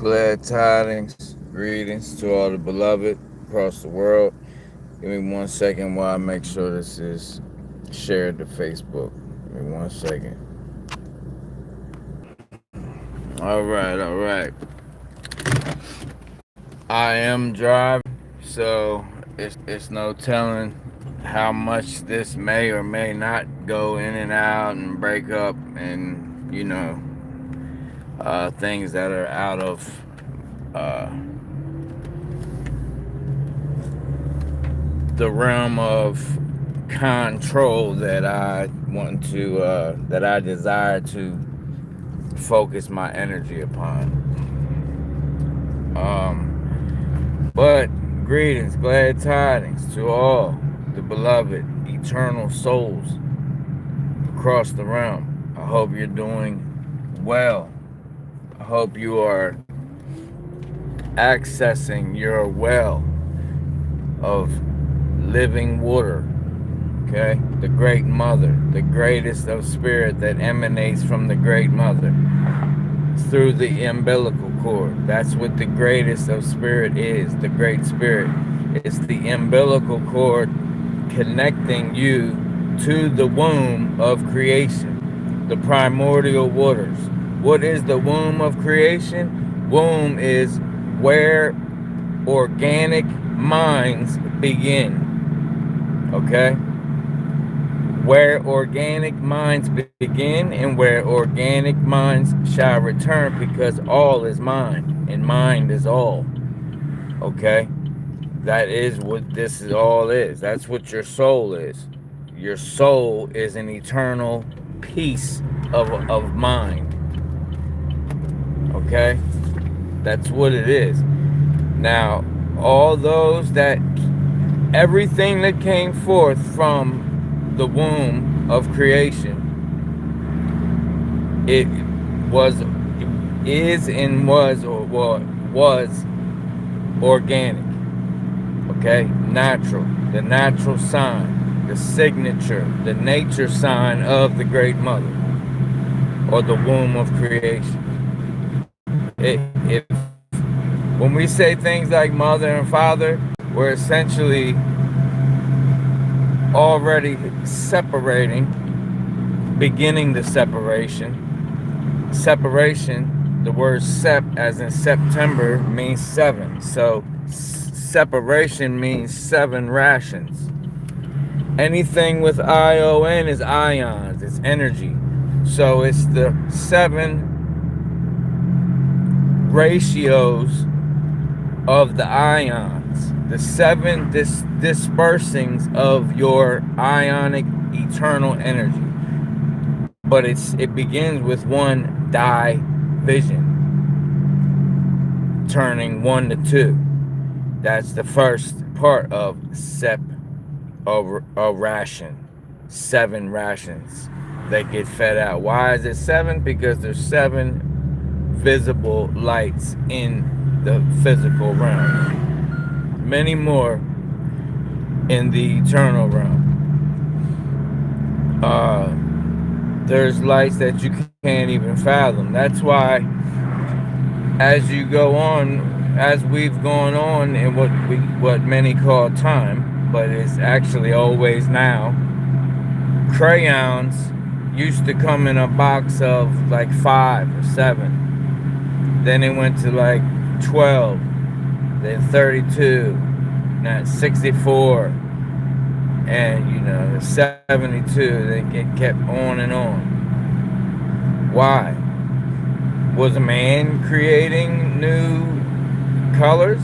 Glad tidings, greetings to all the beloved across the world. Give me 1 second while I make sure this is shared to Facebook. Give me 1 second. All right. I am driving, so it's no telling how much this may or may not go in and out and break up, and things that are out of uh, the realm of control that I want to that I desire to focus my energy upon. But greetings, glad tidings to all the beloved eternal souls across the realm. I hope you're doing well. I hope you are accessing your well of living water. Okay? The Great Mother, the greatest of spirit that emanates from the Great Mother through the umbilical cord. That's what the greatest of spirit is, the Great Spirit. It's the umbilical cord connecting you to the womb of creation, the primordial waters. What is the womb of creation? Womb is where organic minds begin. Okay? Where organic minds begin and where organic minds shall return, because all is mind and mind is all. Okay? That is what this is all is. That's what your soul is. Your soul is an eternal piece of mind. Okay? That's what it is. Now, all those that, everything that came forth from the womb of creation, it was, is, and was, or was organic. Okay, natural, the natural sign, the signature, the nature sign of the Great Mother, or the womb of creation. If when we say things like mother and father, we're essentially already separating, beginning the separation. Separation, the word sep as in September means 7. So separation means 7 rations. Anything with ION is ions, it's energy. So it's the 7 ratios of the ions, the 7 dispersings of your ionic eternal energy. But it begins with 1 division, turning 1 to 2. That's the first part of a ration. 7 rations that get fed out. Why is it 7? Because there's 7 visible lights in the physical realm. Many more in the eternal realm. There's lights that you can't even fathom. That's why as you go on, as we've gone on in what many call time, but it's actually always now, crayons used to come in a box of like 5 or 7. Then it went to like 12, then 32, now 64, and 72. Then it kept on and on. Why? Was a man creating new colors?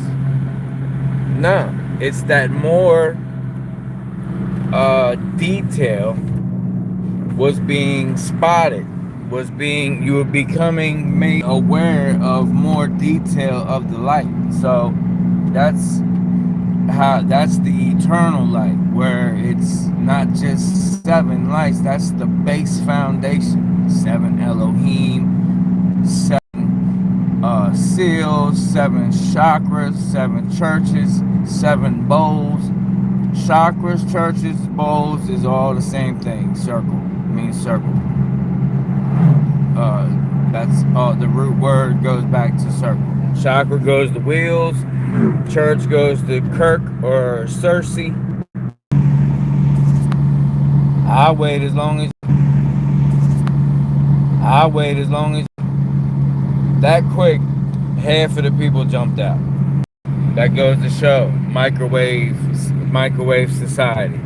No, it's that more detail was being spotted, you were becoming made aware of more detail of the light. So that's the eternal light, where it's not just 7 lights, that's the base foundation. 7 Elohim, 7 seals, 7 chakras, 7 churches, 7 bowls. Chakras, churches, bowls is all the same thing. Circle means circle. That's the root word goes back to circle. Chakra goes to Wheels. Church goes to Kirk or Cersei. I wait as long as that quick. Half of the people jumped out. That goes to show microwave society.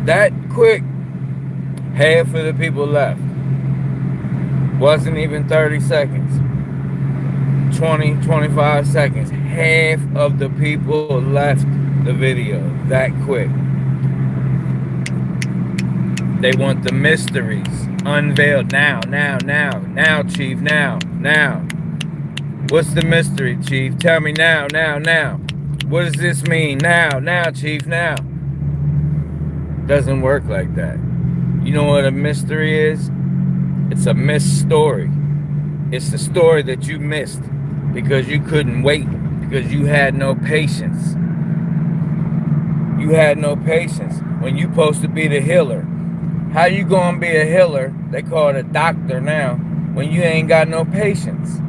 That quick, half of the people left. Wasn't even 30 seconds. 20, 25 seconds. Half of the people left the video that quick. They want the mysteries unveiled now, Chief, now. What's the mystery, Chief? Tell me now. What does this mean? Now, Chief, now. Doesn't work like that. You know what a mystery is? It's a missed story. It's the story that you missed because you couldn't wait, because you had no patience. You had no patience when you supposed to be the healer. How you gonna be a healer? They call it a doctor now, when you ain't got no patience.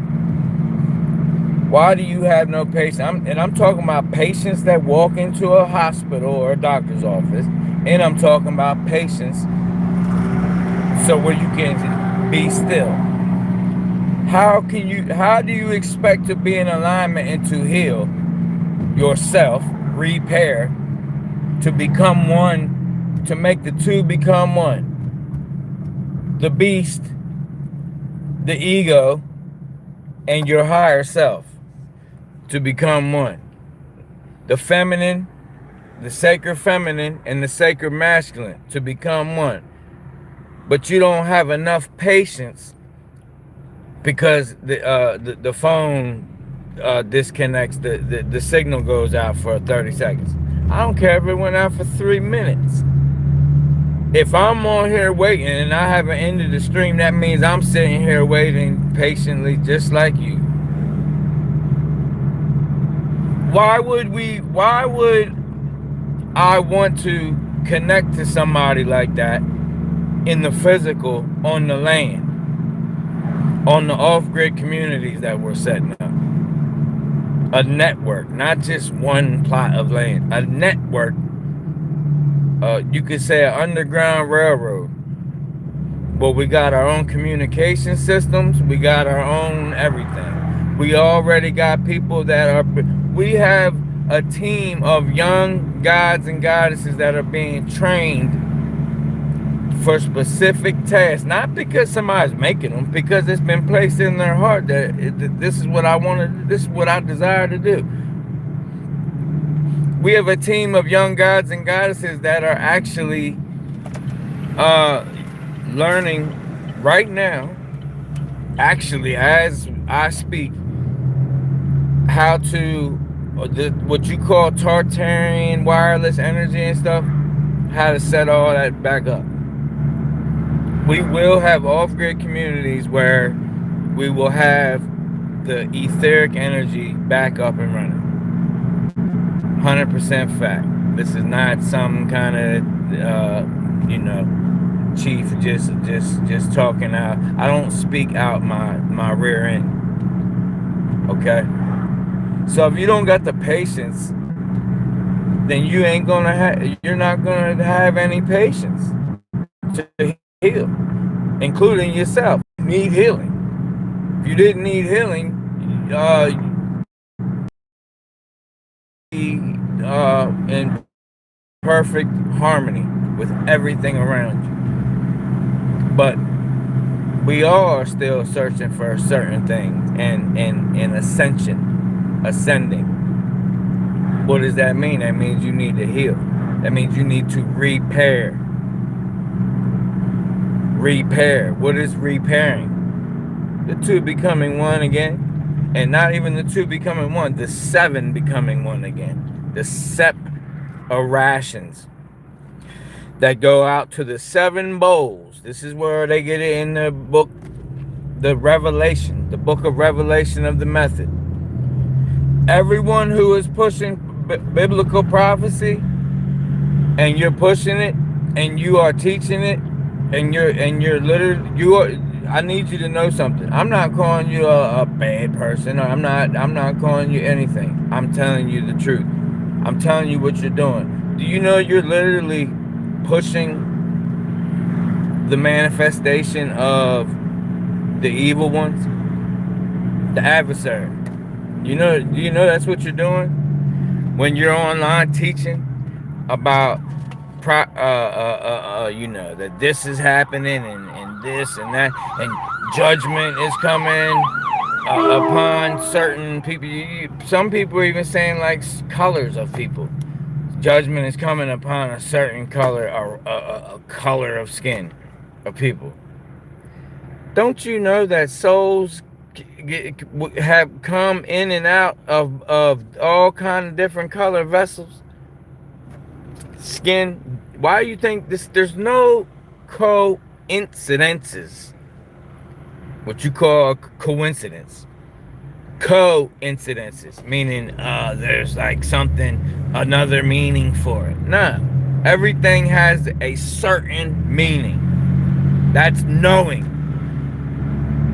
Why do you have no patience? I'm talking about patients that walk into a hospital or a doctor's office, and I'm talking about patience so where you can be still. How do you expect to be in alignment and to heal yourself, repair, to become one, to make the two become one? The beast, the ego, and your higher self to become one. The feminine, the sacred feminine, and the sacred masculine to become one. But you don't have enough patience because the phone disconnects, the signal goes out for 30 seconds. I don't care if it went out for 3 minutes. If I'm on here waiting and I haven't ended the stream, that means I'm sitting here waiting patiently just like you. Why would I want to connect to somebody like that in the physical, on the land, on the off-grid communities that we're setting up? A network, not just one plot of land, a network. You could say an underground railroad. But we got our own communication systems. We got our own everything. We already got people we have a team of young gods and goddesses that are being trained for specific tasks. Not because somebody's making them, because it's been placed in their heart that this is what I wanted, this is what I desire to do. We have a team of young gods and goddesses that are actually learning right now, actually as I speak, how to, what you call Tartarian wireless energy and stuff, how to set all that back up. We will have off-grid communities where we will have the etheric energy back up and running. 100% fact. This is not some kind of, chief just talking out. I don't speak out my rear end. Okay? So if you don't got the patience, then you're not gonna have any patience to heal, including yourself. You need healing. If you didn't need healing, in perfect harmony with everything around you. But we are still searching for certain things and ascending. What does that mean? That means you need to heal. That means you need to repair. What is repairing? The two becoming one again. And not even the two becoming one, the seven becoming one again. The separations that go out to the seven bowls. This is where they get it in the book, the Revelation, the book of Revelation of the Method. Everyone who is pushing biblical prophecy, and you're pushing it, and you are teaching it, and you're literally, I need you to know something. I'm not calling you a bad person. I'm not calling you anything. I'm telling you the truth. I'm telling you what you're doing. Do you know you're literally pushing the manifestation of the evil ones, the adversary? Do you know that's what you're doing when you're online teaching about that this is happening and this and that, and judgment is coming upon certain people. Some people are even saying like colors of people. Judgment is coming upon a certain color, or a color of skin of people. Don't you know that souls have come in and out of all kind of different color vessels, skin? Why do you think this? There's no coincidences. What you call a coincidence. Coincidences, meaning there's like something, another meaning for it. No, everything has a certain meaning. That's knowing.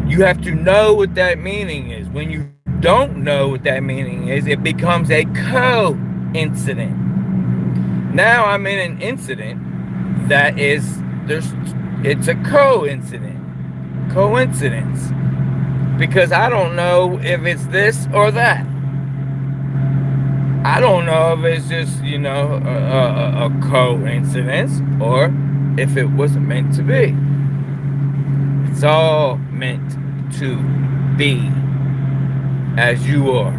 You have to know what that meaning is. When you don't know what that meaning is, it becomes a coincidence. Now I'm in an incident that is, it's a coincidence. Because I don't know if it's this or that. I don't know if it's just, a coincidence, or if it was meant to be. It's all meant to be, as you are.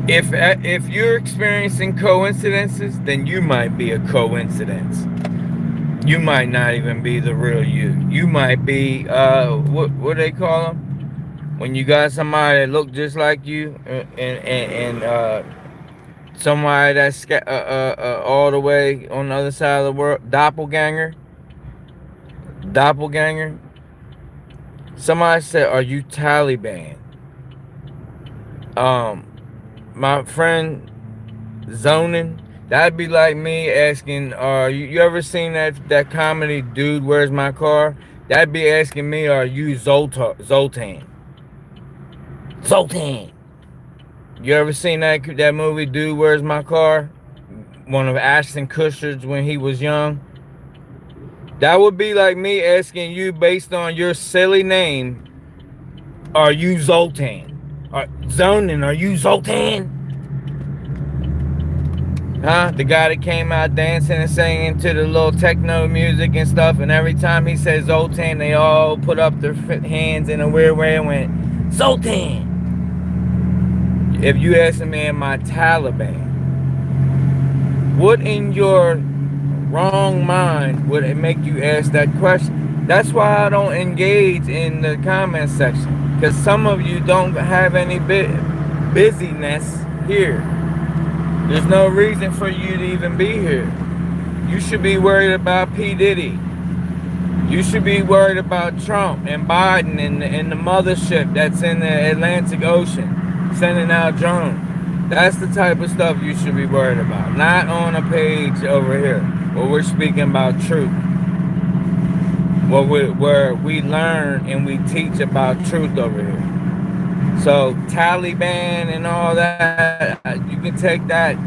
If you're experiencing coincidences, then you might be a coincidence. You might not even be the real you. You might be what do they call them? When you got somebody that look just like you, and somebody that's all the way on the other side of the world, doppelganger. Somebody said, "Are you Taliban?" My friend Zonin. That'd be like me asking, you ever seen that comedy, Dude, Where's My Car? That'd be asking me, are you Zoltan? Zoltan. You ever seen that movie, Dude, Where's My Car? One of Ashton Kutcher's when he was young. That would be like me asking you, based on your silly name, are you Zoltan? Zonin, are you Zoltan? Huh? The guy that came out dancing and singing to the little techno music and stuff, and every time he said Zoltan, they all put up their hands in a weird way and went, Zoltan! If you ask me, am I Taliban? What in your wrong mind would it make you ask that question? That's why I don't engage in the comment section, because some of you don't have any busyness here. There's no reason for you to even be here. You should be worried about P. Diddy. You should be worried about Trump and Biden and the mothership that's in the Atlantic Ocean, sending out drones. That's the type of stuff you should be worried about. Not on a page over here where we're speaking about truth. Where we learn and we teach about truth over here. So Taliban and all that, you can take that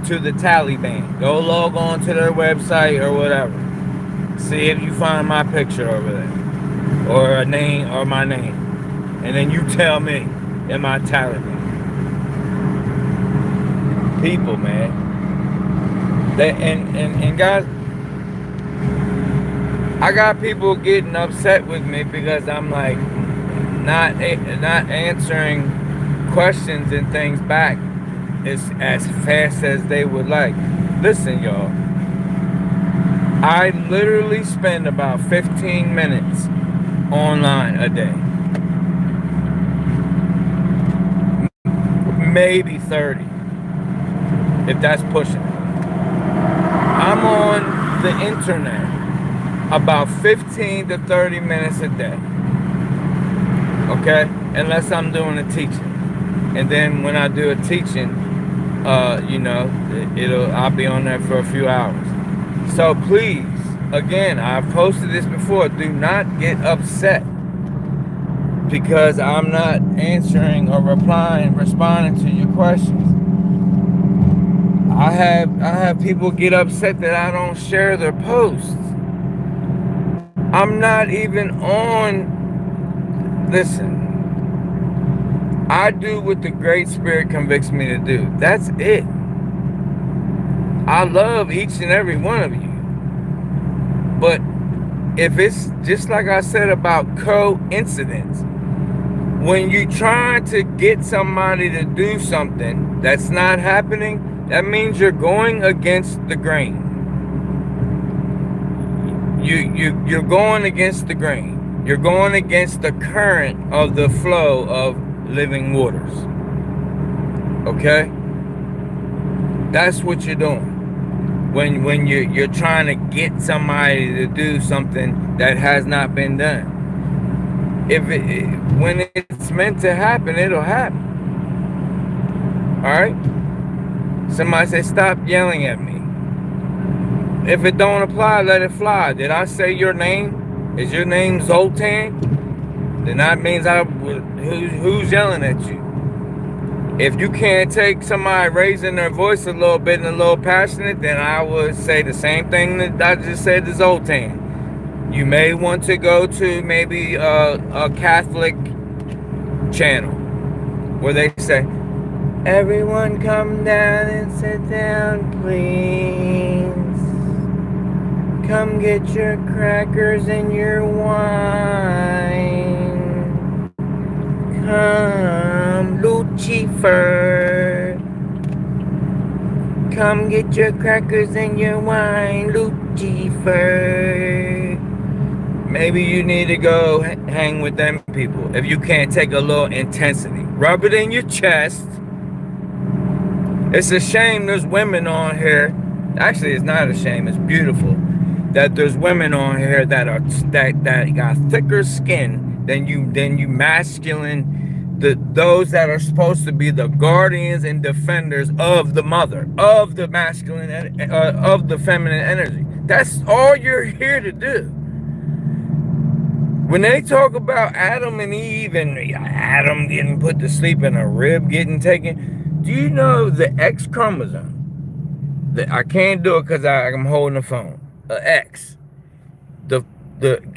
to the Taliban. Go log on to their website or whatever. See if you find my picture over there, or a name, or my name, and then you tell me, am I Taliban? People, man. And guys, I got people getting upset with me because I'm like not answering questions and things back as fast as they would like. Listen, y'all. I literally spend about 15 minutes online a day. Maybe 30. If that's pushing it. I'm on the internet about 15 to 30 minutes a day. Okay? Unless I'm doing a teaching. And then when I do a teaching, I'll be on there for a few hours. So please, again, I've posted this before. Do not get upset because I'm not answering or responding to your questions. I have people get upset that I don't share their posts. I'm not even on. Listen, I do what the Great Spirit convicts me to do. That's it. I love each and every one of you. But if it's just like I said about coincidence, when you're trying to get somebody to do something that's not happening, that means you're going against the grain. You're going against the grain. You're going against the current of the flow of living waters. Okay? That's what you're doing. When you're trying to get somebody to do something that has not been done. When it's meant to happen, it'll happen. Alright? Somebody say, stop yelling at me. If it don't apply, let it fly. Did I say your name? Is your name Zoltan? Then that means who's yelling at you? If you can't take somebody raising their voice a little bit and a little passionate, then I would say the same thing that I just said to Zoltan. You may want to go to maybe a Catholic channel where they say, everyone come down and sit down, please. Come get your crackers and your wine. Come, Lucifer. Come get your crackers and your wine, Lucifer. Maybe you need to go hang with them people if you can't take a little intensity. Rub it in your chest. It's a shame there's women on here. Actually, it's not a shame. It's beautiful that there's women on here that got thicker skin than you masculine. Those that are supposed to be the guardians and defenders of the mother, of the masculine, of the feminine energy. That's all you're here to do. When they talk about Adam and Eve and Adam getting put to sleep and a rib getting taken, do you know the X chromosome? I can't do it because I'm holding the phone. X.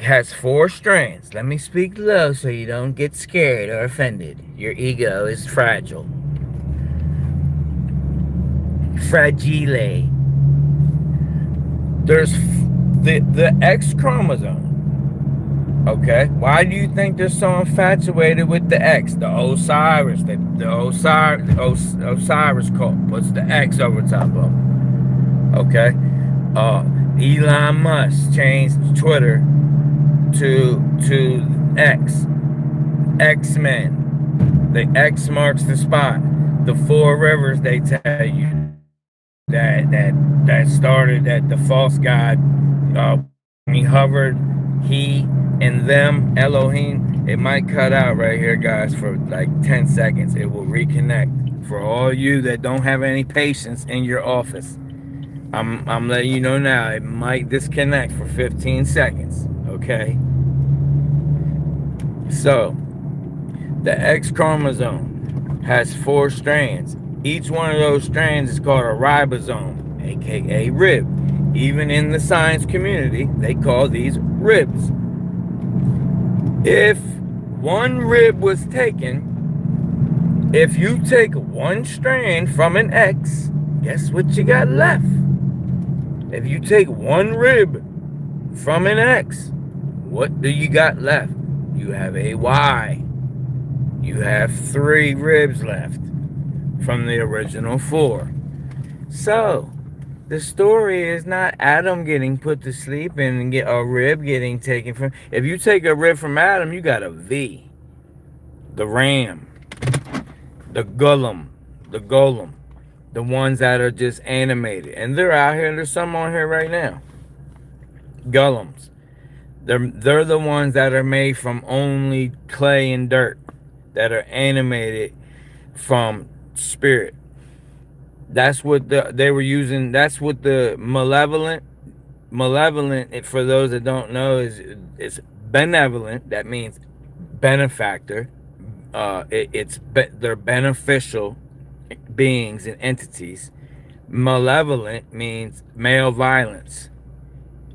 Has 4 strands. Let me speak low so you don't get scared or offended. Your ego is fragile. Fragile. There's the X chromosome. Okay? Why do you think they're so infatuated with the X? The Osiris. The Osiris cult puts the X over top of them. Okay? Elon Musk changed Twitter to X. X-Men. The X marks the spot. The 4 rivers they tell you that started at the false god. He hovered, he and them, Elohim. It might cut out right here, guys, for like 10 seconds. It will reconnect. For all you that don't have any patience in your office, I'm letting you know now, it might disconnect for 15 seconds, okay? So, the X chromosome has 4 strands. Each one of those strands is called a ribosome, aka rib. Even in the science community, they call these ribs. If one rib was taken, if you take one strand from an X, guess what you got left? If you take one rib from an X, what do you got left? You have a Y. You have 3 ribs left from the original 4. So, the story is not Adam getting put to sleep and get a rib getting taken from. If you take a rib from Adam, you got a V. The ram. The golem. The ones that are just animated. And they're out here. There's some on here right now. Golems. They're the ones that are made from only clay and dirt. That are animated from spirit. That's what they were using. That's what the Malevolent Malevolent, for those that don't know, is benevolent. That means benefactor. They're beneficial beings and entities. Malevolent means male violence.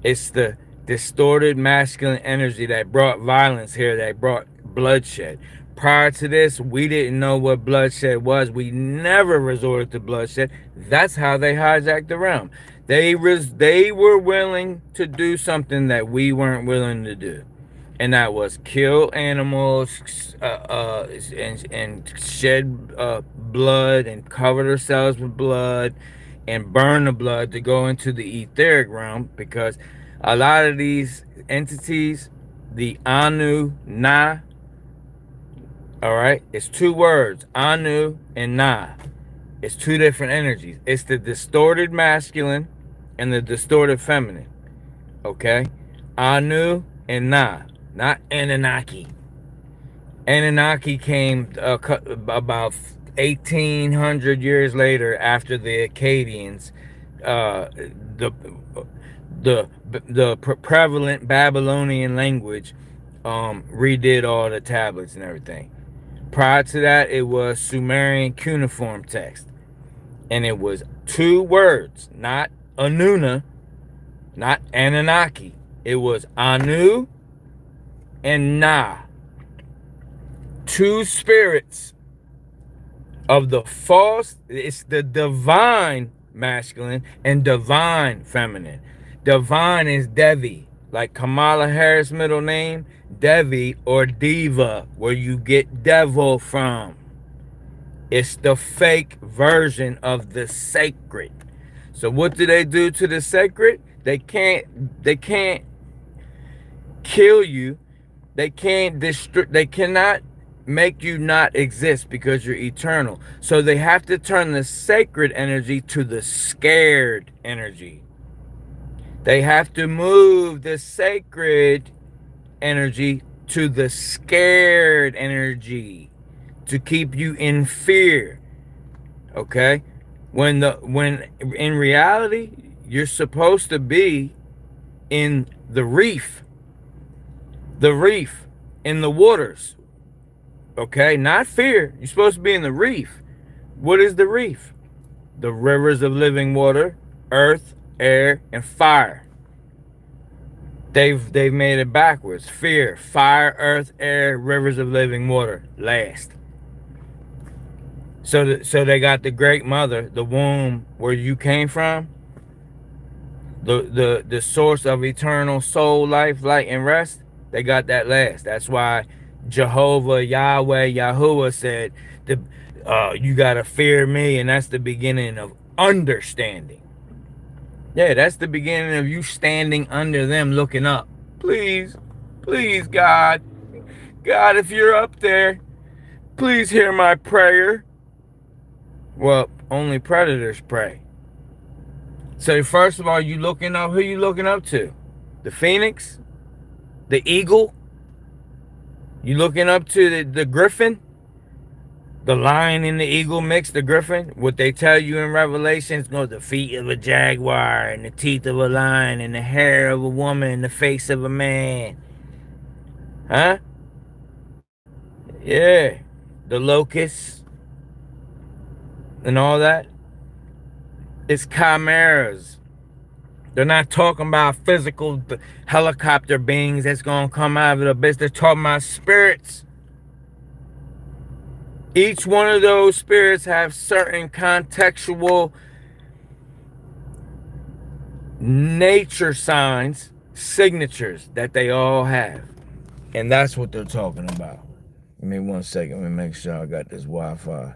It's the distorted masculine energy that brought violence here, that brought bloodshed. Prior to this, we didn't know what bloodshed was. We never resorted to bloodshed. That's how they hijacked the realm. They were willing to do something that we weren't willing to do, and that was kill animals, and shed blood, and cover themselves with blood, and burn the blood to go into the etheric realm, because a lot of these entities, the Anu, Na, all right, it's two words, Anu and Na. It's two different energies. It's the distorted masculine and the distorted feminine, okay? Anu and Na, not Anunnaki. Anunnaki came about 1,800 years later after the Akkadians. The prevalent Babylonian language redid all the tablets and everything. Prior to that, it was Sumerian cuneiform text, and it was two words, not Anuna, not Anunnaki. It was Anu and Na, two spirits of the false. It's the divine masculine and divine feminine. Divine is Devi, like Kamala Harris' middle name, Devi or Diva, where you get devil from. It's the fake version of the sacred. So what do they do to the sacred? They can't kill you. They can't destroy. They cannot make you not exist because you're eternal. So they have to turn the sacred energy to the scared energy. They have to move the sacred energy to the scared energy to keep you in fear. Okay? When in reality you're supposed to be in the reef in the waters. Okay? Not fear. You're supposed to be in the reef. What is the reef? The rivers of living water, earth, air, and fire. They've made it backwards. Fear, fire, earth, air, rivers of living water, last. So they got the great mother, the womb where you came from, the source of eternal soul, life, light, and rest. They got that last. That's why Jehovah, Yahweh, Yahuwah said, you gotta fear me, and that's the beginning of understanding. Yeah, that's the beginning of you standing under them, looking up. Please, please, God, if you're up there, please hear my prayer. Well, only predators pray. So first of all, you looking up. Who you looking up to? The phoenix, the eagle. You looking up to the griffin, the lion and the eagle mix, the griffin. What they tell you in Revelation is going to the feet of a jaguar and the teeth of a lion and the hair of a woman and the face of a man. Huh? Yeah. The locusts and all that. It's chimeras. They're not talking about physical helicopter beings that's going to come out of the abyss. They're talking about spirits. Each one of those spirits have certain contextual nature signs, signatures that they all have. And that's what they're talking about. Give me 1 second. Let me make sure I got this Wi-Fi.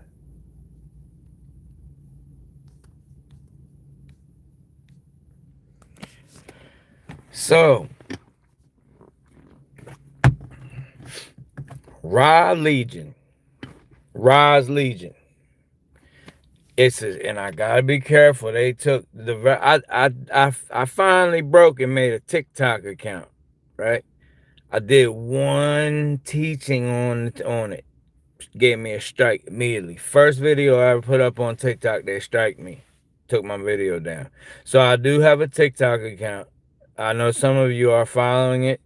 So, Ra's Legion. And I gotta be careful. They took I finally broke and made a TikTok account, right? I did one teaching on it. Gave me a strike immediately. First video I ever put up on TikTok, they striked me. Took my video down. So I do have a TikTok account. I know some of you are following it.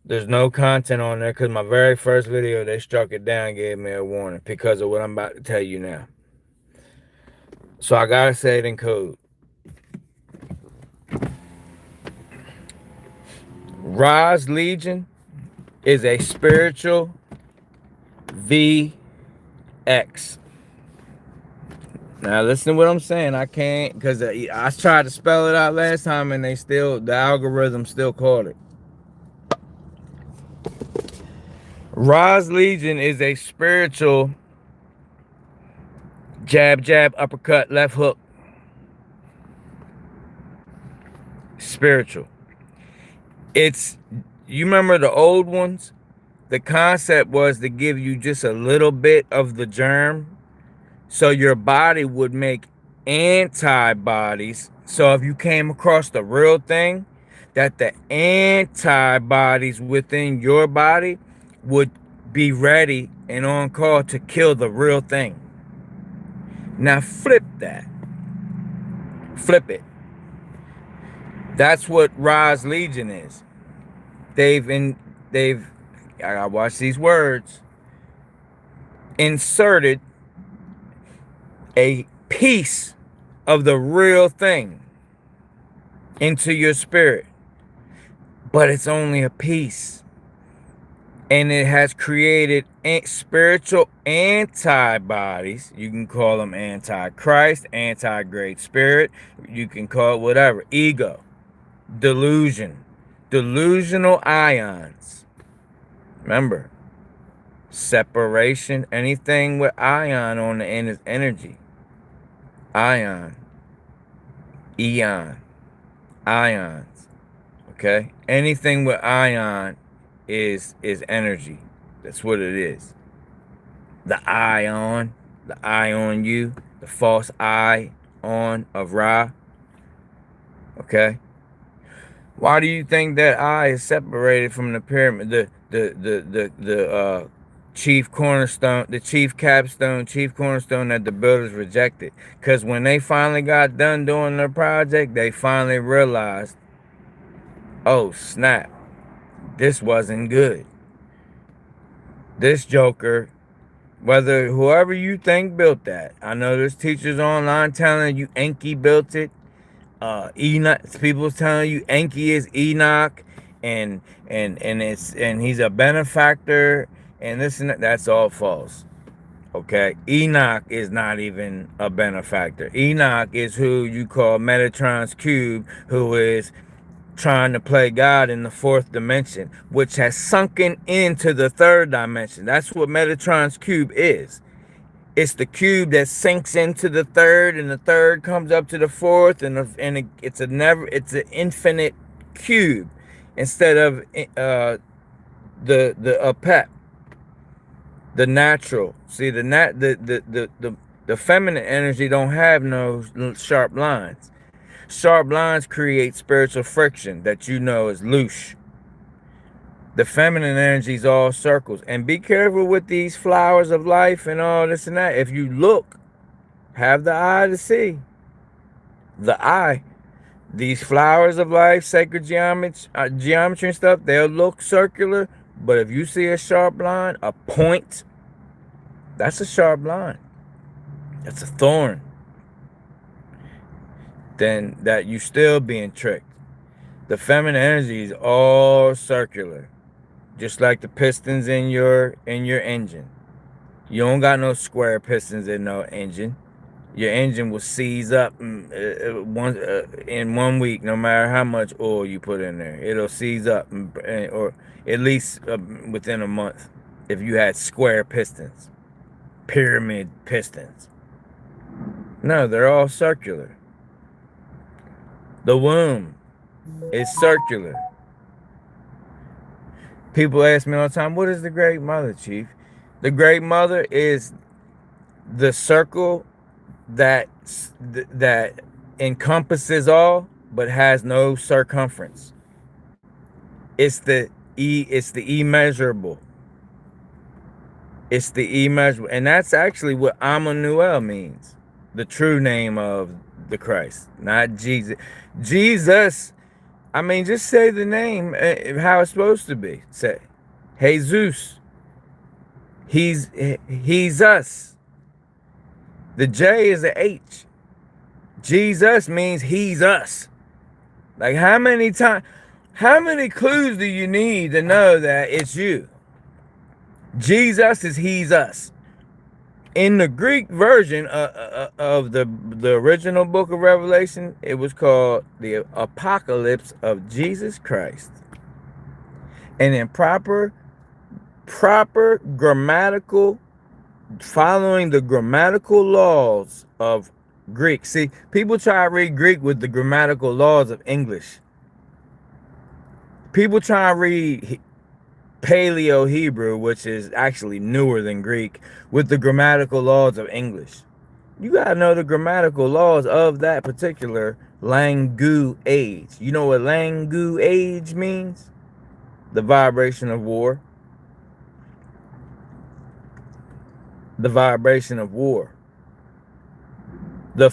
There's no content on there because my very first video, they struck it down and gave me a warning because of what I'm about to tell you now. So I gotta say it in code. Ra's Legion is a spiritual VX. Now listen to what I'm saying. I can't, because I tried to spell it out last time and the algorithm still called it. Ra's Legion is a spiritual jab, jab, uppercut, left hook. Spiritual. It's, you remember the old ones? The concept was to give you just a little bit of the germ so your body would make antibodies. So if you came across the real thing, that the antibodies within your body would be ready and on call to kill the real thing. Now flip that. Flip it. That's what Ra's Legion is. I gotta watch these words. Inserted a piece of the real thing into your spirit, but it's only a piece, and it has created spiritual antibodies. You can call them anti-Christ, anti-great spirit, you can call it whatever. Ego, delusion, delusional ions. Remember, separation, anything with ion on the end is energy. Ion, eon, ions. Okay, anything with ion is energy. That's what it is. The ion, the eye on you, the false eye on of Ra. Okay, why do you think that eye is separated from the pyramid, the chief cornerstone, the chief capstone, chief cornerstone that the builders rejected? Because when they finally got done doing their project, they finally realized, oh snap, this wasn't good. This joker, whether whoever you think built that, I know there's teachers online telling you Enki built it. Enoch, people telling you Enki is Enoch, and he's a benefactor, and this and that. That's all false. Okay, Enoch is not even a benefactor. Enoch is who you call Metatron's cube, who is trying to play God in the fourth dimension, which has sunken into the third dimension. That's what Metatron's cube is. It's the cube that sinks into the third, and the third comes up to the fourth, and it's an infinite cube instead of the pep, the natural. See, the feminine energy don't have no sharp lines. Sharp lines create spiritual friction that you know is loose. The feminine energy is all circles. And be careful with these flowers of life and all this and that. If you look, have the eye to see. The eye. These flowers of life, sacred geometry and stuff, they'll look circular. But if you see a sharp line, a point, that's a sharp line. That's a thorn. Then that you still being tricked. The feminine energy is all circular. Just like the pistons in your engine. You don't got no square pistons in no engine. Your engine will seize up in 1 week, no matter how much oil you put in there. It'll seize up, or at least within a month, if you had square pistons, pyramid pistons. No, they're all circular. The womb is circular. People ask me all the time, what is the Great Mother, Chief? The Great Mother is the circle that encompasses all, but has no circumference. It's the immeasurable. It's the immeasurable. And that's actually what Emmanuel means. The true name of the Christ, not Jesus. Jesus, I mean, just say the name how it's supposed to be. Say, Jesus. He's us. The J is a H. Jesus means he's us. Like how many clues do you need to know that it's you? Jesus is he's us. In the Greek version of the original book of Revelation, it was called the Apocalypse of Jesus Christ. And in proper grammatical, following the grammatical laws of Greek. See, people try to read Greek with the grammatical laws of English. People try to read Paleo Hebrew, which is actually newer than Greek, with the grammatical laws of English. You gotta know the grammatical laws of that particular language. You know what language means? The vibration of war. The vibration of war. The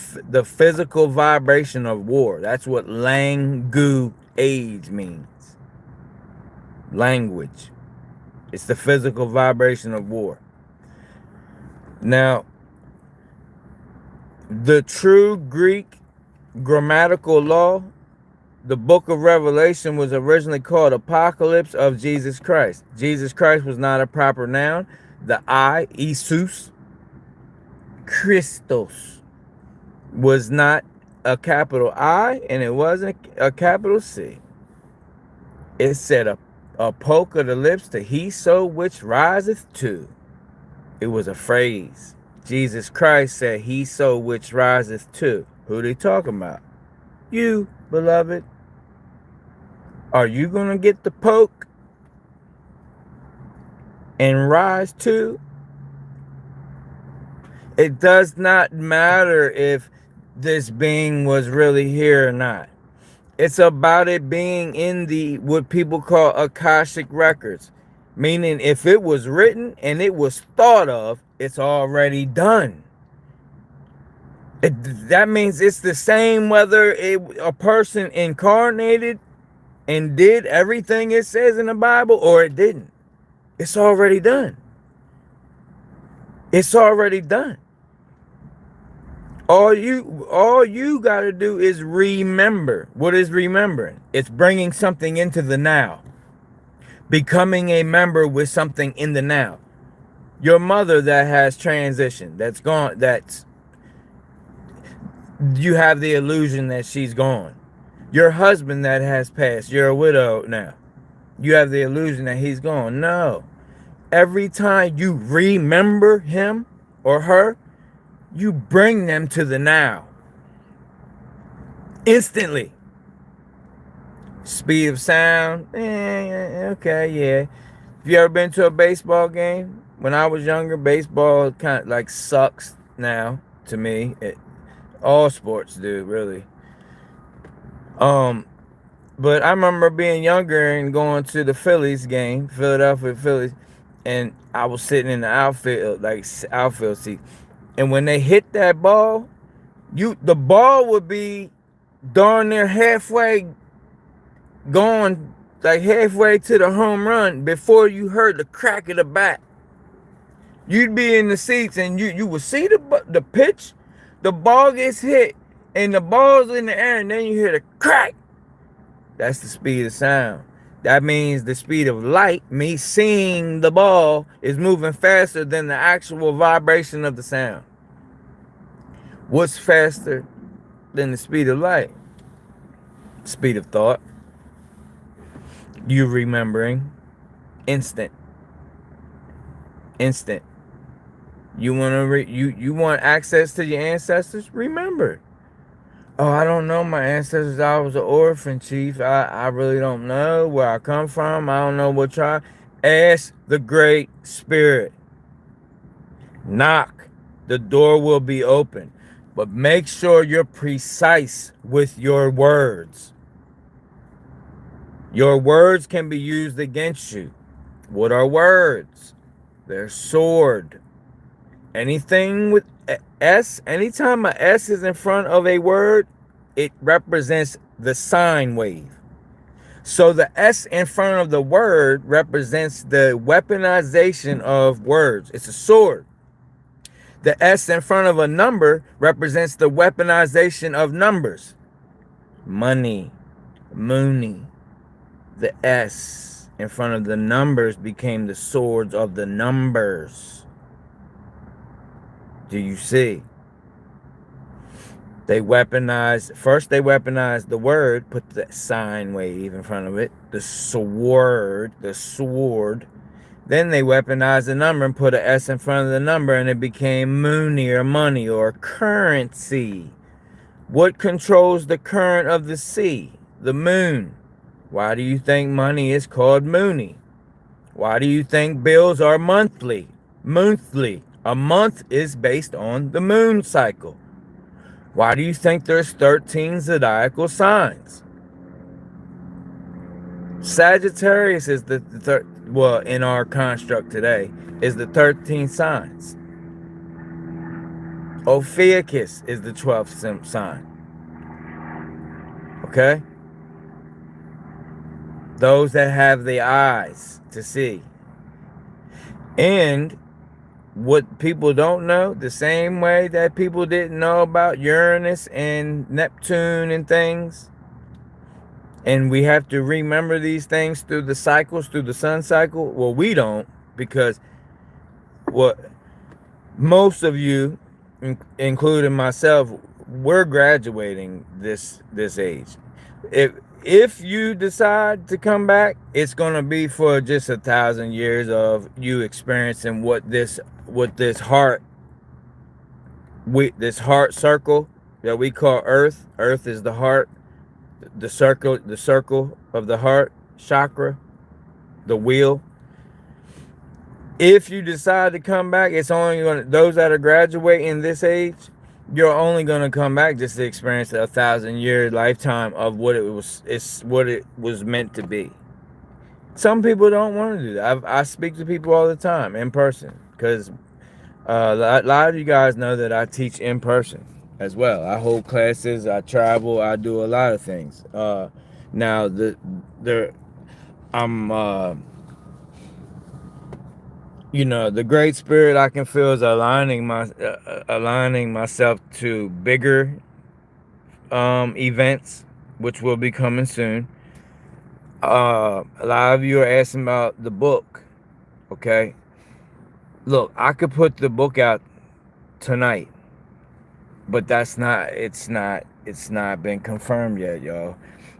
physical vibration of war. That's what language means. Language. It's the physical vibration of war. Now, the true Greek grammatical law, the book of Revelation was originally called Apocalypse of Jesus Christ. Jesus Christ was not a proper noun. The I, Isus, Christos, was not a capital I, and it wasn't a capital C. It said a poke of the lips to he so which riseth to. It was a phrase. Jesus Christ said he so which riseth to. Who they talking about? You, beloved. Are you going to get the poke and rise to? It does not matter if this being was really here or not. It's about it being in the what people call Akashic records. Meaning if it was written and it was thought of, it's already done. That means it's the same whether a person incarnated and did everything it says in the Bible or it didn't. It's already done. It's already done. All you got to do is remember. What is remembering? It's bringing something into the now. Becoming a member with something in the now. Your mother that has transitioned, that's gone, you have the illusion that she's gone. Your husband that has passed, you're a widow now. You have the illusion that he's gone. No. Every time you remember him or her, you bring them to the now. Instantly. Speed of sound. Okay, yeah. Have you ever been to a baseball game? When I was younger, baseball kind of like sucks now to me. All sports do, really. But I remember being younger and going to the Phillies game, Philadelphia Phillies, and I was sitting in the outfield seat. And when they hit that ball, the ball would be darn near halfway going, like halfway to the home run before you heard the crack of the bat. You'd be in the seats and you would see the pitch, the ball gets hit, and the ball's in the air, and then you hear the crack. That's the speed of sound. That means the speed of light, me seeing the ball, is moving faster than the actual vibration of the sound. What's faster than the speed of light? Speed of thought. You remembering. Instant. You want you want access to your ancestors? Remember. Oh, I don't know my ancestors. I was an orphan, chief. I really don't know where I come from. I don't know what tribe. Ask the Great Spirit. Knock. The door will be open. But make sure you're precise with your words. Your words can be used against you. What are words? They're sword. Anything with S, anytime a S is in front of a word, it represents the sine wave. So the S in front of the word represents the weaponization of words. It's a sword. The S in front of a number represents the weaponization of numbers. Money, Mooney. The S in front of the numbers became the swords of the numbers. Do you see? They first they weaponized the word, put the sine wave in front of it, the sword. Then they weaponized the number and put an S in front of the number, and it became Mooney, or money, or currency. What controls the current of the sea? The moon. Why do you think money is called Mooney? Why do you think bills are monthly? Monthly. A month is based on the moon cycle. Why do you think there's 13 zodiacal signs? Sagittarius is the third, well, in our construct today, is the 13 signs. Ophiuchus is the 12th sign. Okay? Those that have the eyes to see. And what people don't know, the same way that people didn't know about Uranus and Neptune and things, and we have to remember these things through the cycles, through the sun cycle. Well, we don't, because what most of you, including myself, we're graduating this age. If you decide to come back, it's going to be for just 1,000 years of you experiencing what this heart circle that we call Earth. Earth is the heart, the circle of the heart chakra, the wheel. If you decide to come back, it's only going to, those that are graduating this age, you're only going to come back just to experience 1,000-year lifetime of what it was meant to be. Some people don't want to do that. I speak to people all the time in person, because a lot of you guys know that I teach in person as well. I hold classes, I travel, I do a lot of things. Now the Great Spirit I can feel is aligning myself to bigger events, which will be coming soon. A lot of you are asking about the book. Okay, look, I could put the book out tonight, but it's not been confirmed yet, y'all.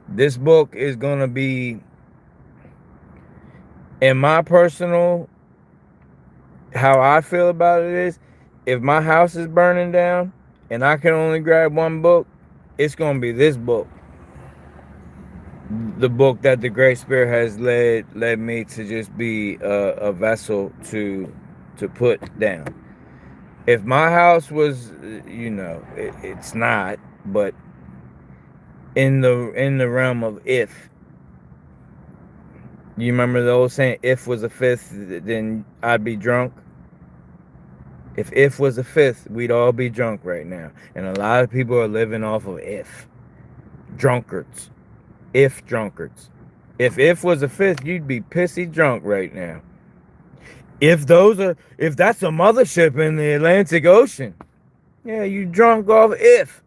This book is gonna be, in my personal, how I feel about it is, if my house is burning down and I can only grab one book, it's going to be this book. The book that the Great Spirit has led me to just be a vessel to put down. If my house was, it's not, but in the realm of if. You remember the old saying, if was a fifth, then I'd be drunk? If was a fifth, we'd all be drunk right now. And a lot of people are living off of if. Drunkards. If drunkards. If was a fifth, you'd be pissy drunk right now. If that's a mothership in the Atlantic Ocean, yeah, you drunk off if.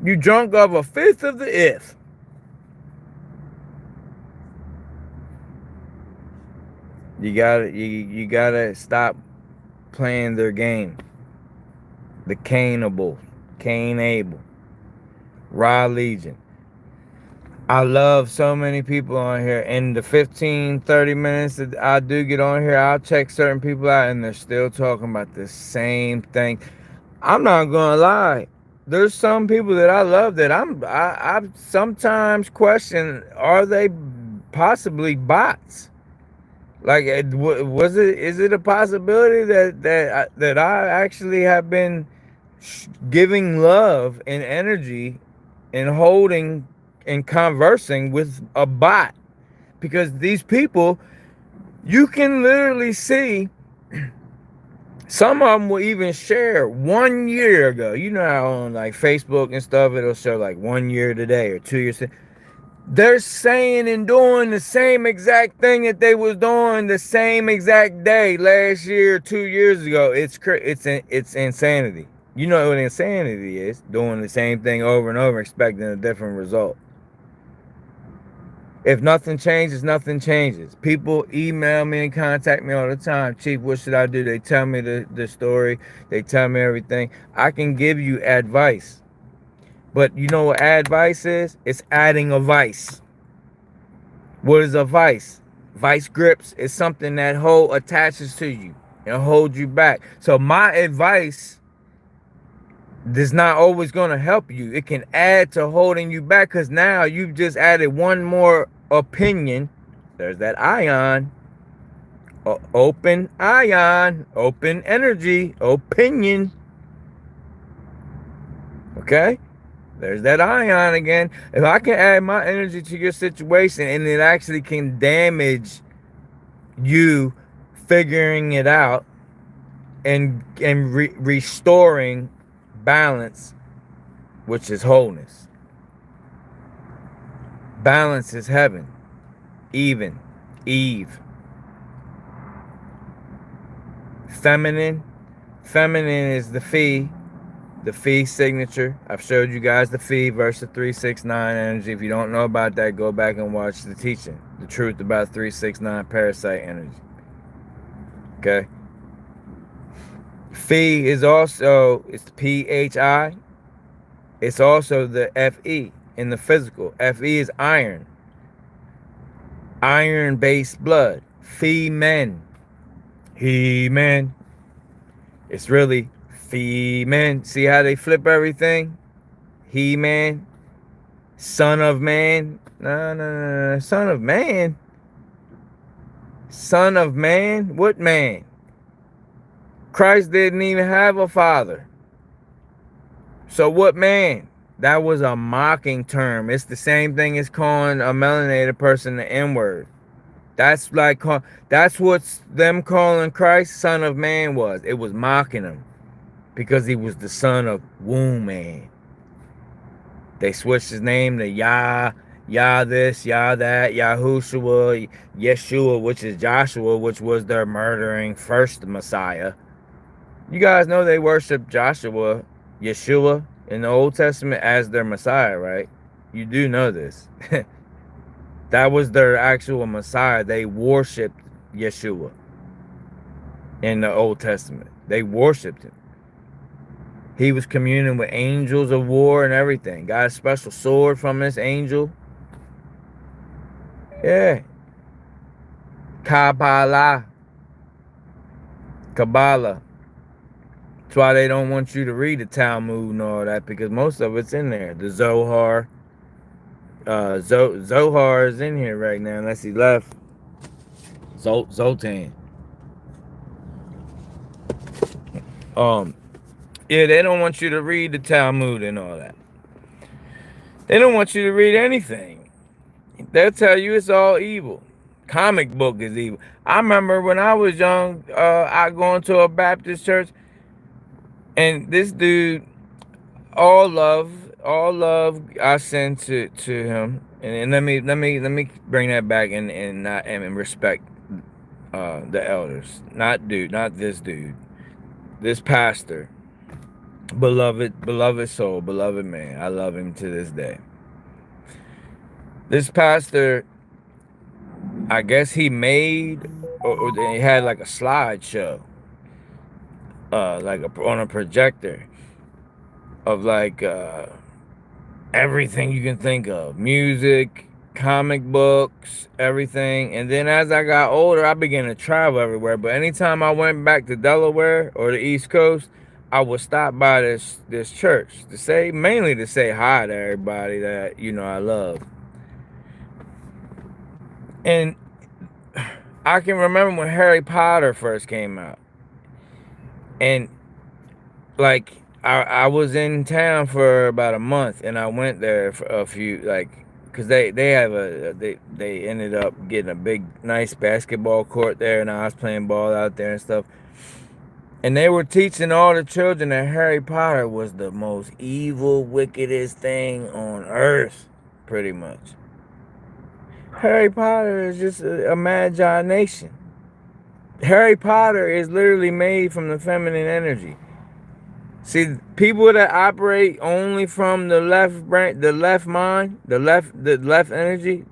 You drunk off a fifth of the if. You gotta stop playing their game. The Cain Abel, Raw Legion. I love so many people on here. In the 15-30 minutes that I do get on here, I'll check certain people out and they're still talking about the same thing. I'm not gonna lie. There's some people that I love that I sometimes question, are they possibly bots? Like, is it a possibility that I actually have been giving love and energy and holding and conversing with a bot? Because these people, you can literally see, some of them will even share 1 year ago. You know how on like Facebook and stuff, it'll show like 1 year today or 2 years today. They're saying and doing the same exact thing that they was doing the same exact day last year, 2 years ago. It's insanity. You know what insanity is? Doing the same thing over and over, expecting a different result. If nothing changes, nothing changes. People email me and contact me all the time. Chief, what should I do? They tell me the story. They tell me everything. I can give you advice. But you know what advice is? It's adding a vice. What is a vice? Vice grips is something that attaches to you and holds you back. So my advice is not always going to help you. It can add to holding you back because now you've just added one more opinion. There's that ion. Open ion. Open energy. Opinion. Okay? There's that ion again. If I can add my energy to your situation and it actually can damage you figuring it out and restoring balance, which is wholeness. Balance is heaven. Even. Eve. Feminine. Feminine is the Phi. The Phi signature. I've showed you guys the Phi versus 369 energy. If you don't know about that, go back and watch the teaching. The truth about 369 parasite energy. Okay. Phi is also, it's the PHI. It's also the FE in the physical. FE is iron. Iron-based blood. Phi men. He men. It's really He-Man. See how they flip everything? He-Man. Son of man. No. Son of man. Son of man? What man? Christ didn't even have a father. So what man? That was a mocking term. It's the same thing as calling a melanated person the N-word. That's like, that's what them calling Christ son of man was. It was mocking him. Because he was the son of womb man. They switched his name to Yah this, Yah that, Yahushua, Yeshua, which is Joshua, which was their murdering first Messiah. You guys know they worship Joshua, Yeshua, in the Old Testament as their Messiah, right? You do know this. That was their actual Messiah. They worshipped Yeshua in the Old Testament. They worshipped him. He was communing with angels of war and everything. Got a special sword from this angel. Yeah. Kabbalah. That's why they don't want you to read the Talmud and all that, because most of it's in there. The Zohar. Zohar is in here right now, unless he left. Zoltan. Yeah, they don't want you to read the Talmud and all that. They don't want you to read anything. They'll tell you it's all evil. Comic book is evil. I remember when I was young, I going to a Baptist church, and this dude, all love, I send to him. And let me bring that back and respect the elders. Not this dude. This pastor. Beloved soul, beloved man. I love him to this day. This pastor, I guess he made, or he had like a slideshow, on a projector of like everything you can think of, music, comic books, everything. And then as I got older, I began to travel everywhere. But anytime I went back to Delaware or the East Coast, I would stop by this church mainly to say hi to everybody that, you know, I love. And I can remember when Harry Potter first came out. And like I was in town for about a month, and I went there for a few, like, because they ended up getting a big nice basketball court there, and I was playing ball out there and stuff. And they were teaching all the children that Harry Potter was the most evil, wickedest thing on earth, pretty much. Harry Potter is just a imagination. Harry Potter is literally made from the feminine energy. See, people that operate only from the left brain, the left mind, the left energy,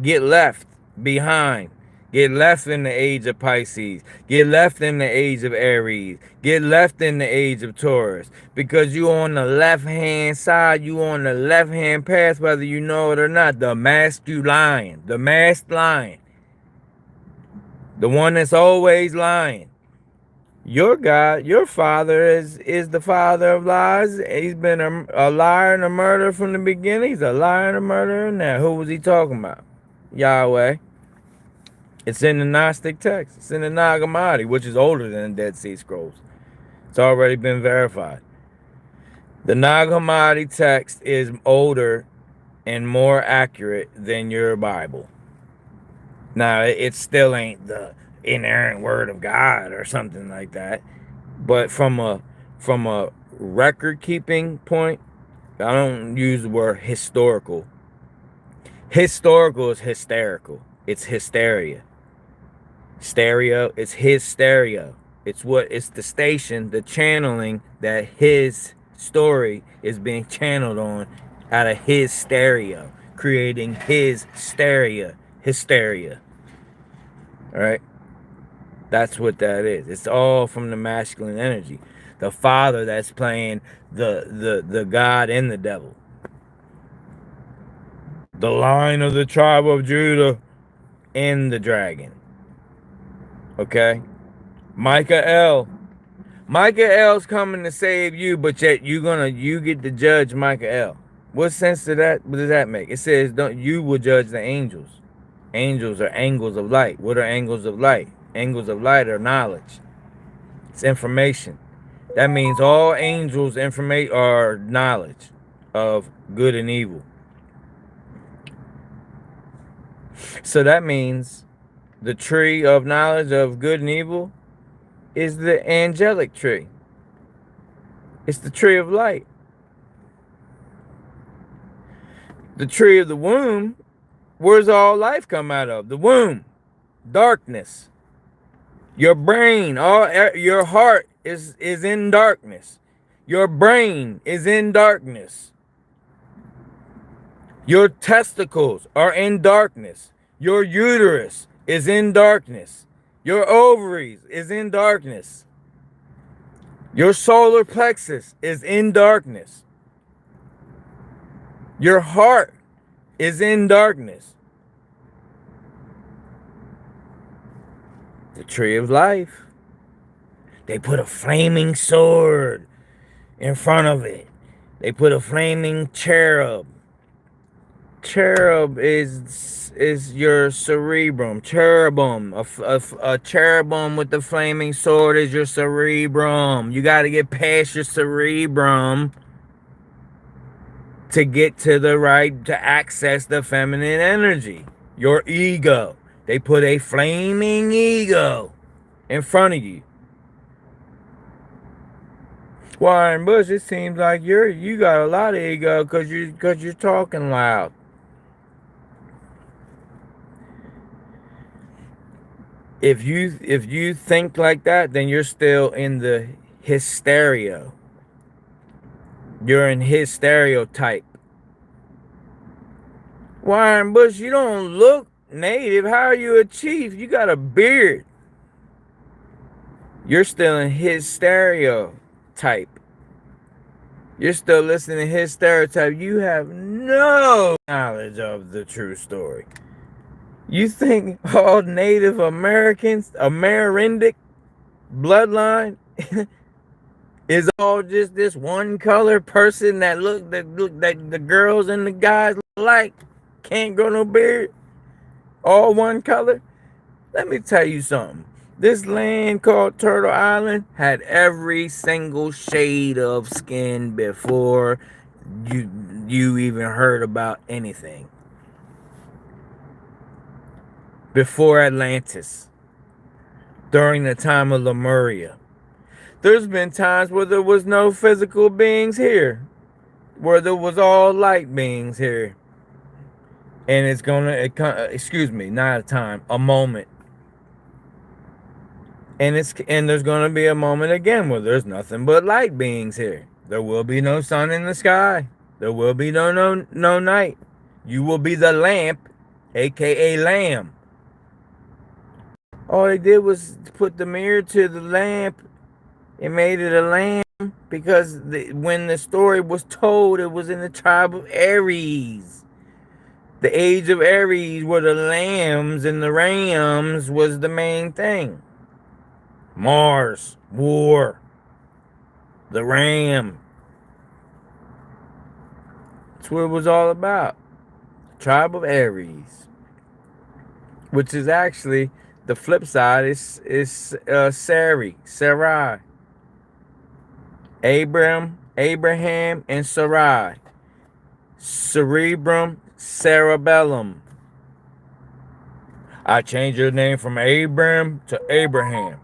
get left behind. Get left in the age of Pisces. Get left in the age of Aries. Get left in the age of Taurus. Because you on the left-hand side, you on the left-hand path, whether you know it or not. The masculine, the masked lion. The one that's always lying. Your God, your father is the father of lies. He's been a liar and a murderer from the beginning. He's a liar and a murderer now. Who was he talking about? Yahweh. It's in the Gnostic text. It's in the Nag Hammadi, which is older than the Dead Sea Scrolls. It's already been verified. The Nag Hammadi text is older and more accurate than your Bible. Now, it still ain't the inerrant word of God or something like that. But from a record keeping point, I don't use the word historical. Historical is hysterical. It's hysteria. Stereo is his stereo. It's the station, the channeling that his story is being channeled on out of his stereo, creating his stereo, hysteria. All right? That's what that is. It's all from the masculine energy. The father that's playing the God and the devil. The Lion of the tribe of Judah and the dragon. Okay? Michael. Michael's coming to save you, but yet you get to judge Michael. What sense does that make? It says you will judge the angels. Angels are angles of light. What are angles of light? Angles of light are knowledge. It's information. That means all angels are knowledge of good and evil. So that means the tree of knowledge of good and evil is the angelic tree. It's the tree of light. The tree of the womb, where's all life come out of? The womb. Darkness. Your brain, your heart is in darkness. Your brain is in darkness. Your testicles are in darkness. Your uterus is in darkness. Your ovaries is in darkness. Your solar plexus is in darkness. Your heart is in darkness. The tree of life. They put a flaming sword in front of it. They put a flaming cherub. Cherub is your cerebrum. Cherubim. A cherubim with the flaming sword is your cerebrum. You got to get past your cerebrum to get to to access the feminine energy. Your ego. They put a flaming ego in front of you. Warren Bush, it seems like you got a lot of ego because you're talking loud. If you think like that, then you're still in the hysteria. You're in his stereotype. Warren Bush, you don't look native. How are you a chief? You got a beard. You're still in his stereotype. You're still listening to his stereotype. You have no knowledge of the true story. You think all Native Americans, Amerindic bloodline, is all just this one color person that look that the girls and the guys like, can't grow no beard, all one color? Let me tell you something. This land called Turtle Island had every single shade of skin before you even heard about anything. Before Atlantis, during the time of Lemuria. There's been times where there was no physical beings here, where there was all light beings here. And it's gonna, excuse me, not a time, a moment. And there's gonna be a moment again where there's nothing but light beings here. There will be no sun in the sky. There will be no night. You will be the lamp, aka lamb. All they did was put the mirror to the lamp and made it a lamb because when the story was told, it was in the tribe of Aries. The age of Aries, where the lambs and the rams was the main thing. Mars, war, the ram. That's what it was all about. Tribe of Aries, which is actually the flip side is Sarai, Abraham, and Sarai. Cerebrum, cerebellum. I changed your name from Abram to Abraham.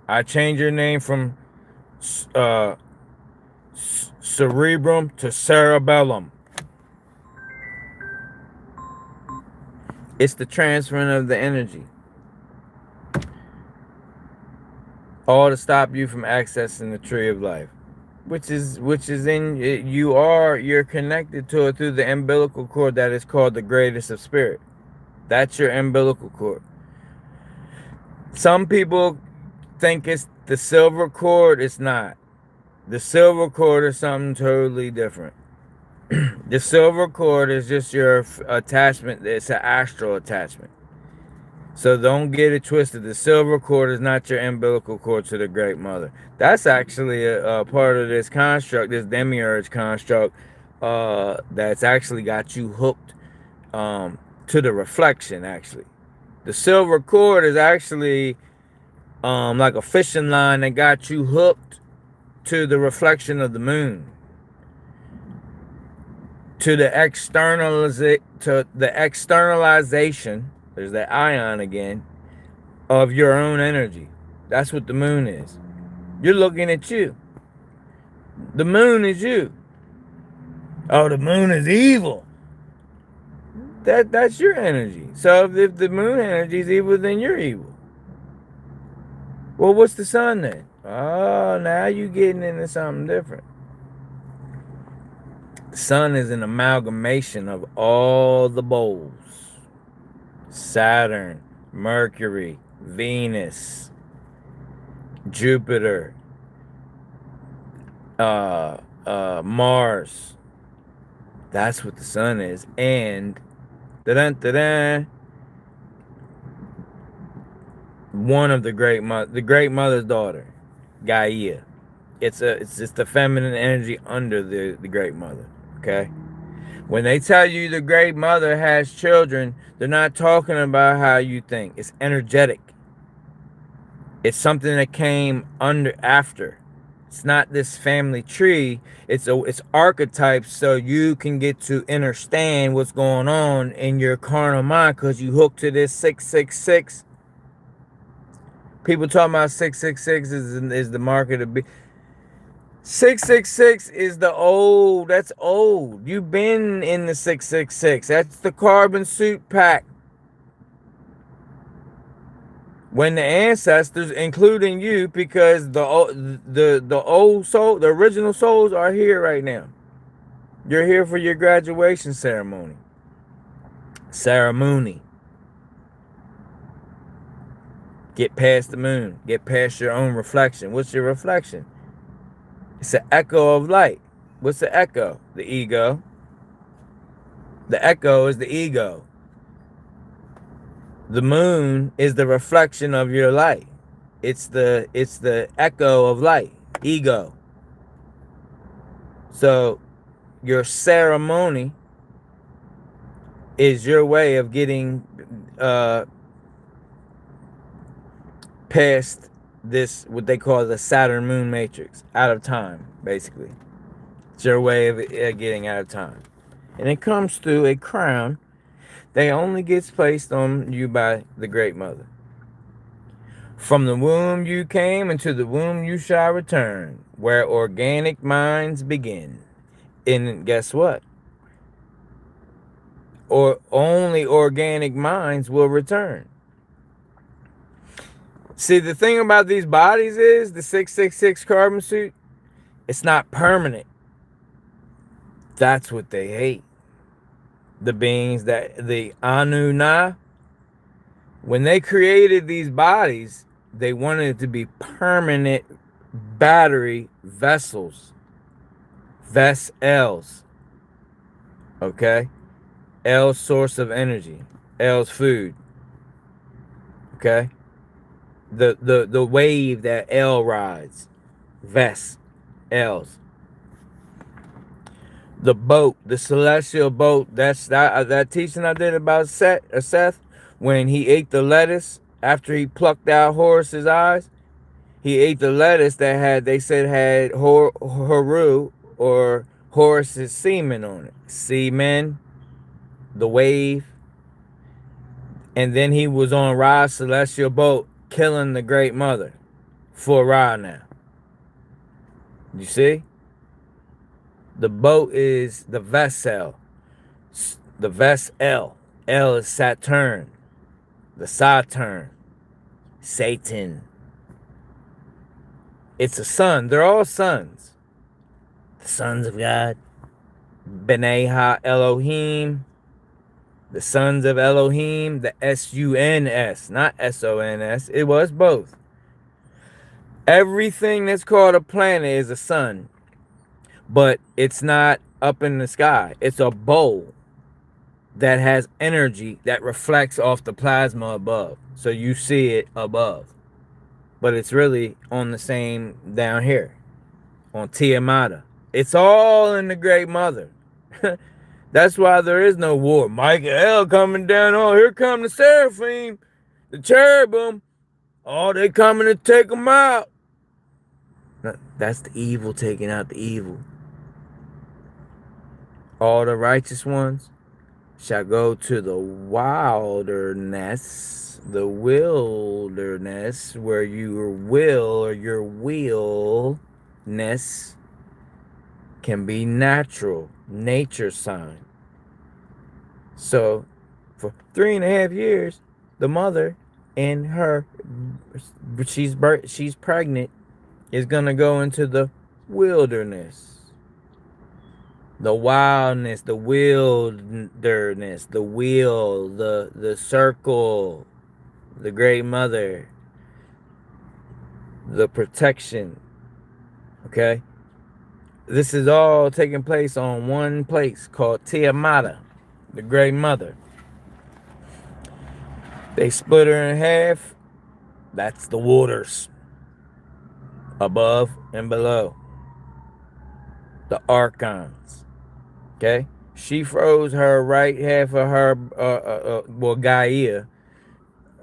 I changed your name from cerebrum to cerebellum. It's the transferring of the energy. All to stop you from accessing the tree of life. Which is in you're connected to it through the umbilical cord that is called the greatest of spirit. That's your umbilical cord. Some people think it's the silver cord. It's not. The silver cord is something totally different. The silver cord is just your attachment. It's an astral attachment. So don't get it twisted. The silver cord is not your umbilical cord to the Great Mother. That's actually a part of this construct, this demiurge construct, that's actually got you hooked to the reflection, actually. The silver cord is actually like a fishing line that got you hooked to the reflection of the moon. To the externalization, there's that ion again, of your own energy. That's what the moon is. You're looking at you. The moon is you. Oh, the moon is evil. That's your energy. So if the moon energy is evil, then you're evil. Well, what's the sun then? Oh, now you're getting into something different. The sun is an amalgamation of all the bowls. Saturn, Mercury, Venus, Jupiter, Mars. That's what the sun is. And one of the Great Mother's daughter, Gaia. It's just the feminine energy under the Great Mother. Okay? When they tell you the Great Mother has children, they're not talking about how you think. It's energetic. It's something that came after. It's not this family tree. It's archetypes, so you can get to understand what's going on in your carnal mind because you hooked to this 666. People talking about 666 is the mark of the beast. 666 is that's old. You've been in the 666. That's the carbon suit pack. When the ancestors, including you, because the old soul, the original souls are here right now. You're here for your graduation ceremony. Get past the moon. Get past your own reflection. What's your reflection? It's an echo of light. What's the echo? The ego. The echo is the ego. The moon is the reflection of your light. It's the echo of light. Ego. So your ceremony is your way of getting past this, what they call the Saturn moon matrix, out of time, basically. It's your way of getting out of time. And it comes through a crown that only gets placed on you by the Great Mother. From the womb you came, and to the womb you shall return, where organic minds begin. And guess what? or only organic minds will return. See, the thing about these bodies is the 666 carbon suit, it's not permanent. That's what they hate. The beings that the Anu-Na, when they created these bodies, they wanted it to be permanent battery vessels. Vessels. Okay? L's source of energy. L's food. Okay? The wave that L rides. L's. The boat, the celestial boat, that's that teaching I did about Seth, when he ate the lettuce after he plucked out Horus's eyes. He ate the lettuce that had Horu or Horus's semen on it. Semen, the wave. And then he was on Ra's celestial boat killing the Great Mother for Ra now. You see? The boat is the vessel. The vessel. L is Saturn. The Saturn. Satan. It's a son. They're all sons. The sons of God. B'nai Ha Elohim. The sons of Elohim. The S-U-N-S. Not S-O-N-S. It was both. Everything that's called a planet is a sun. But it's not up in the sky. It's a bowl that has energy that reflects off the plasma above. So you see it above. But it's really on the same down here. On Tiamata. It's all in the Great Mother. That's why there is no war. Michael coming down. Oh, here come the Seraphim. The cherubim. Oh, they coming to take them out. That's the evil taking out the evil. All the righteous ones shall go to the wilderness, where your will or your willness can be natural, nature sign. So, for 3.5 years, the mother and her, she's pregnant, is gonna go into the wilderness. The wildness, the wilderness, the wheel, the circle, the Great Mother, the protection. Okay? This is all taking place on one place called Tiamata, the Great Mother. They split her in half. That's the waters. Above and below. The Archons. Okay, she froze her right half of her, Gaia.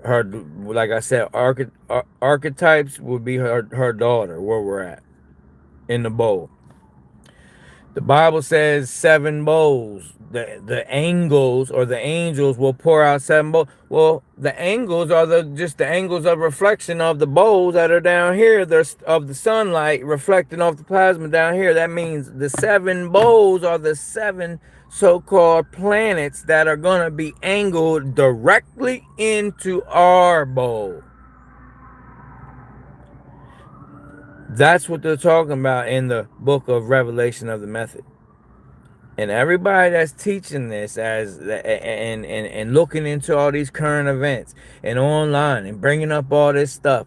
Her, like I said, archetypes would be her daughter, where we're at, in the bowl. The Bible says 7 bowls. The angles or the angels will pour out 7 bowls. Well, the angles are just the angles of reflection of the bowls that are down here. There's of the sunlight reflecting off the plasma down here. That means the 7 bowls are the 7 so-called planets that are going to be angled directly into our bowl. That's what they're talking about in the book of Revelation of the Method. And everybody that's teaching this and looking into all these current events and online and bringing up all this stuff.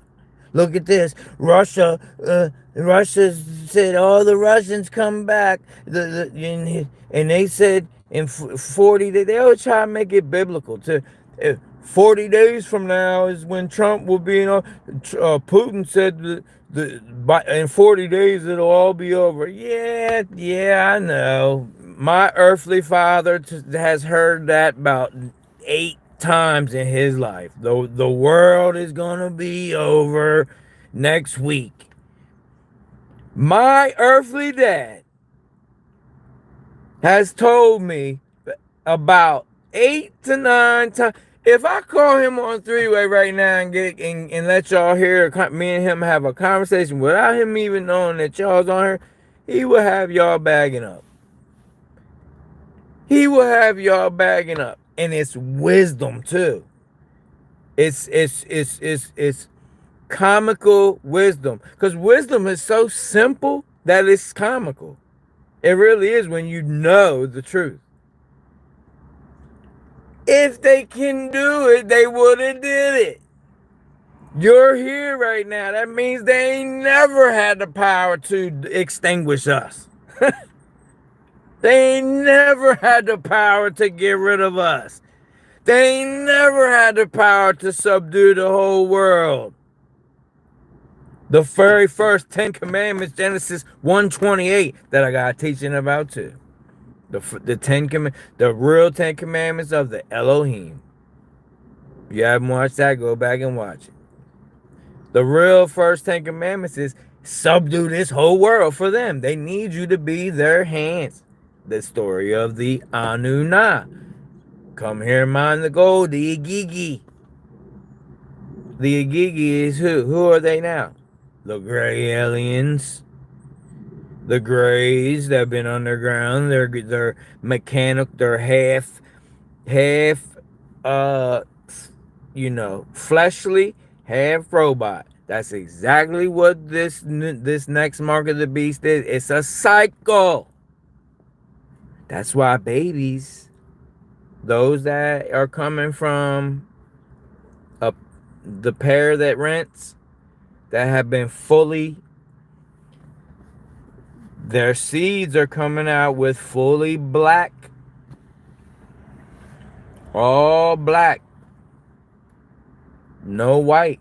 Look at this. Russia said all the Russians come back. And they said in 40 days, they always try to make it biblical. 40 days from now is when Trump will be in. Putin said in 40 days it'll all be over. Yeah, I know. My earthly father has heard that about 8 times in his life. The world is gonna be over next week. My earthly dad has told me about 8 to 9 times. If I call him on 3-way right now and let y'all hear me and him have a conversation without him even knowing that y'all's on here, he will have y'all bagging up. He will have y'all bagging up. And it's wisdom too. It's comical wisdom. Because wisdom is so simple that it's comical. It really is when you know the truth. If they can do it, they would have did it. You're here right now. That means they ain't never had the power to extinguish us. They ain't never had the power to get rid of us. They ain't never had the power to subdue the whole world. The very first 10 commandments, Genesis 1:28, that I got teaching about too. The real 10 commandments of the Elohim. If you haven't watched that, go back and watch it. The real first 10 commandments is subdue this whole world for them. They need you to be their hands. The story of the Anuna. Come here, mine the gold, the Igigi. The Igigi is who? Who are they now? The gray aliens. The grays that have been underground. They're mechanical. They're half fleshly, half robot. That's exactly what this next mark of the beast is. It's a cycle. That's why babies, those that are coming from the pair that rents, that have been fully, their seeds are coming out with fully black, all black, no white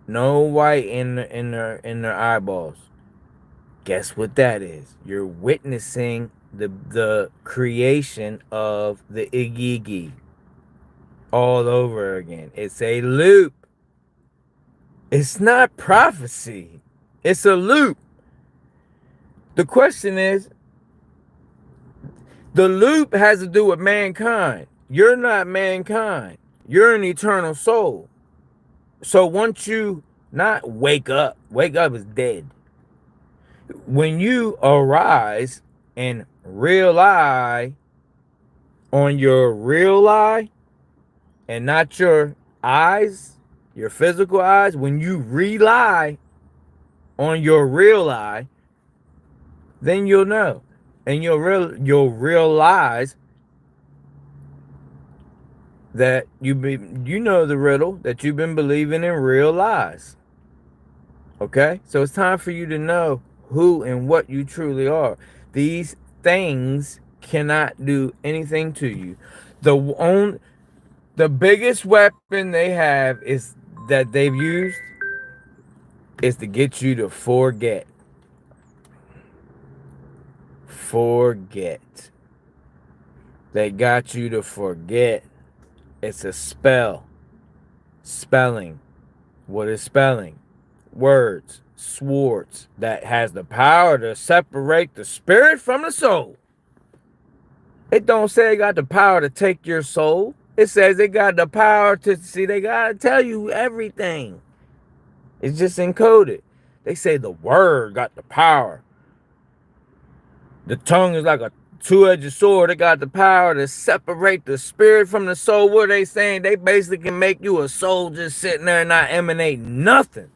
in their eyeballs. Guess what that is? You're witnessing the creation of the Igigi all over again. It's a loop. It's not prophecy. It's a loop. The question is, the loop has to do with mankind. You're not mankind. You're an eternal soul. So once you not wake up is dead. When you arise and rely on your real eye and not your eyes, your physical eyes, when you rely on your real eye, then you'll know. And you'll realize that you know the riddle, that you've been believing in real lies. Okay? So it's time for you to know who and what you truly are. These things cannot do anything to you. The biggest weapon they have is that they've used is to get you to forget. Forget. They got you to forget. It's a spell. Spelling. What is spelling? Words. Swords. That has the power to separate the spirit from the soul. It don't say it got the power to take your soul. It says it got the power to, they gotta tell you everything. It's just encoded. They say the word got the power. The tongue is like a two-edged sword. It got the power to separate the spirit from the soul. What are they saying? They basically can make you a soul just sitting there and not emanate nothing.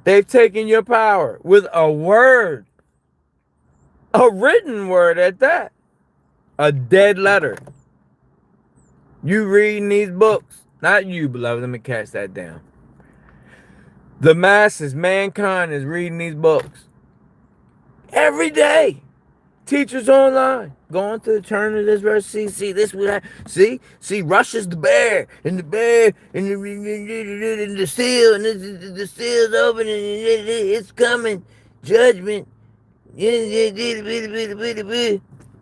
They've taken your power with a word. A written word at that. A dead letter. You reading these books. Not you, beloved. Let me catch that down. The masses, mankind is reading these books. Every day. Teachers online. Going to turn to this verse. See this what I see Russia's the bear. And the bear and the seal. And the seal's open and it's coming. Judgment.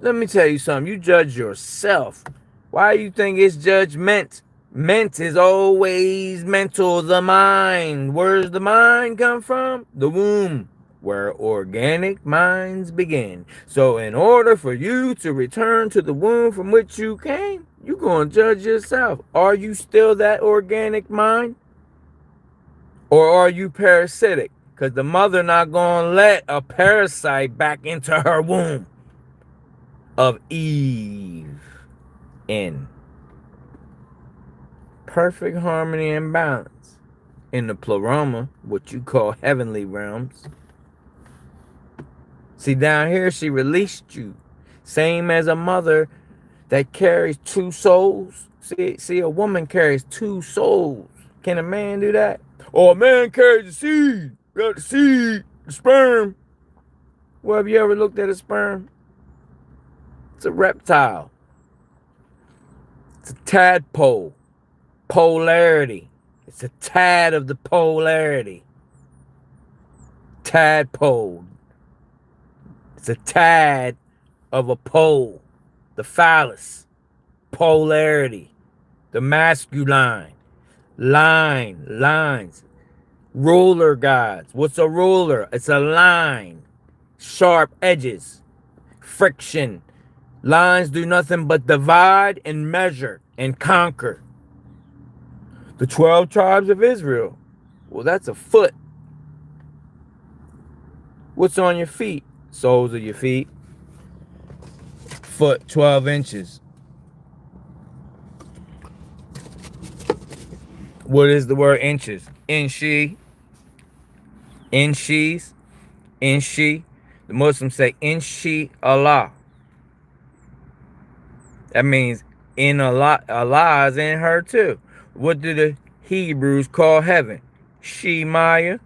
Let me tell you something. You judge yourself. Why do you think it's judgment? Ment is always mental, the mind. Where's the mind come from? The womb, where organic minds begin. So in order for you to return to the womb from which you came, you're going to judge yourself. Are you still that organic mind? Or are you parasitic? Because the mother not going to let a parasite back into her womb. of Eve in perfect harmony and balance in the pleroma, what you call heavenly realms. See, down here, she released you. Same as a mother that carries two souls. See, a woman carries two souls. Can a man do that? Or a man carries the seed. Got the seed, the sperm. Well, have you ever looked at a sperm? It's a reptile. It's a tadpole. Polarity. It's a tad of the polarity. Tadpole. It's a tad of a pole. The phallus. Polarity. The masculine. Lines. Ruler gods. What's a ruler? It's a line. Sharp edges. Friction. Lines do nothing but divide and measure and conquer. The 12 tribes of Israel. Well, that's a foot. What's on your feet? Soles of your feet. Foot, 12 inches. What is the word inches? Inshi. Inshis. Inshi. The Muslims say Inshi Allah. That means in Allah. Allah is in her too. What do the Hebrews call heaven? Shemaya.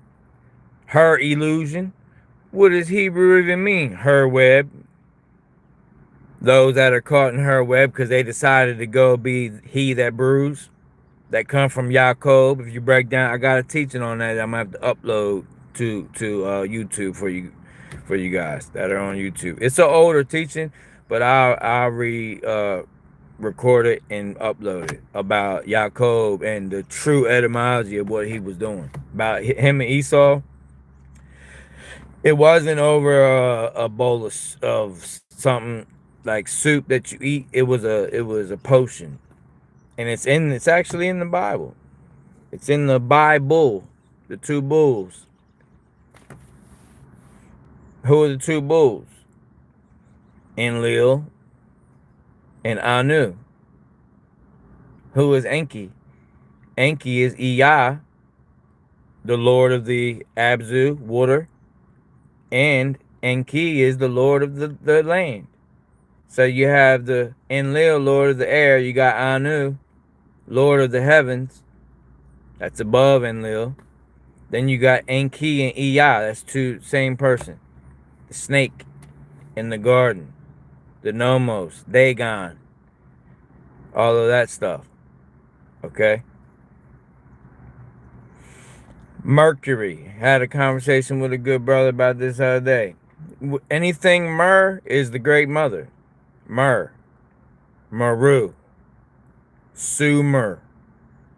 Her illusion. What does Hebrew even mean? Her web. Those that are caught in her web because they decided to go be he that bruised. That come from Yaakov. If you break down, I got a teaching on that. I'm gonna have to upload to YouTube for you guys that are on YouTube. It's an older teaching, but I'll record it and upload it about Yaakov and the true etymology of what he was doing about him and Esau. It wasn't over a bowl of something like soup that you eat. It was a potion. And it's actually in the Bible. It's in the Bible. The two bulls. Who are the two bulls? Enlil and Anu. Who is Enki? Enki is Ea, the lord of the Abzu, water. And Enki is the lord of the land. So you have the Enlil, lord of the air. You got Anu, lord of the heavens. That's above Enlil. Then you got Enki and Ea. That's two, same person. The snake in the garden. The Nomos, Dagon. All of that stuff. Okay? Mercury. Had a conversation with a good brother about this other day. Anything Mer is the great mother. Mer. Meru. Sumer.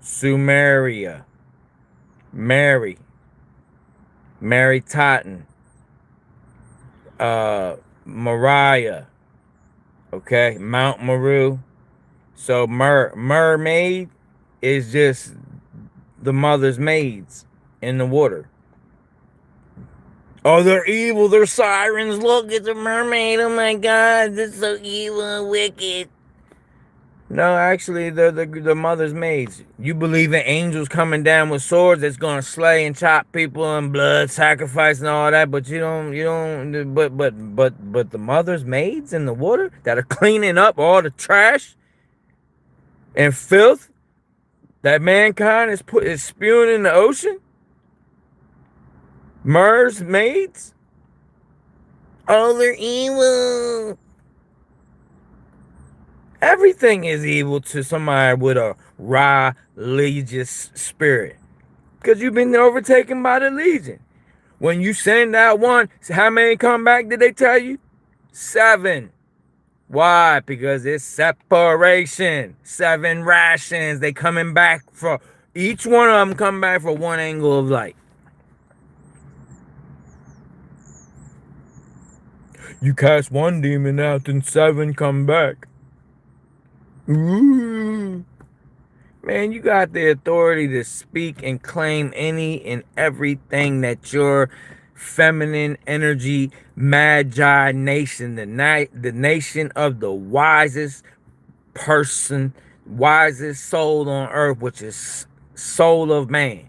Sumeria. Mary. Mary Totten. Mariah. Okay, Mount Meru. So mermaid is just the mother's maids in the water. Oh, they're evil. They're sirens. Look, it's a mermaid. Oh my God, this is so evil and wicked. No, actually, they're the mother's maids. You believe in angels coming down with swords that's gonna slay and chop people and blood sacrifice and all that, but you don't. But the mother's maids in the water that are cleaning up all the trash and filth that mankind is spewing in the ocean. Mer's maids. Oh, they're evil. Everything is evil to somebody with a religious spirit. Because you've been overtaken by the legion. When you send out one, how many come back did they tell you? 7. Why? Because it's separation. 7 rations. They coming back for, each one of them come back for one angle of light. You cast one demon out, then 7 come back. Ooh. Man, you got the authority to speak and claim any and everything that your feminine energy magi nation, the nation of the wisest person, wisest soul on earth, which is soul of man,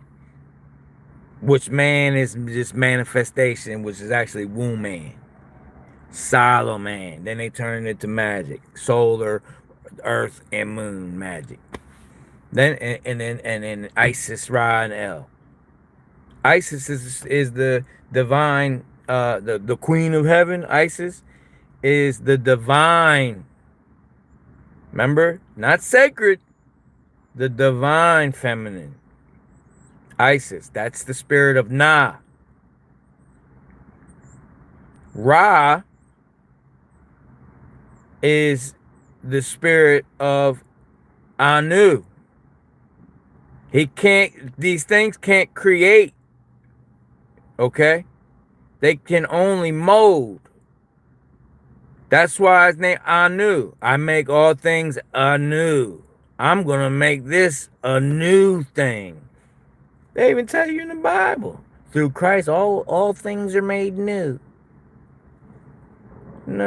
which man is just manifestation, which is actually womb man, Solomon. Then they turned it to magic, solar, earth, and moon magic. Then and then Isis, Ra, and El. Isis is the divine, the queen of heaven. Isis is the divine. Remember, not sacred, the divine feminine. Isis, that's the spirit of Na. Ra is the spirit of Anu. These things can't create, okay? They can only mold. That's why it's named Anu. I make all things anew. I'm going to make this a new thing. They even tell you in the Bible, through Christ, all things are made new. No.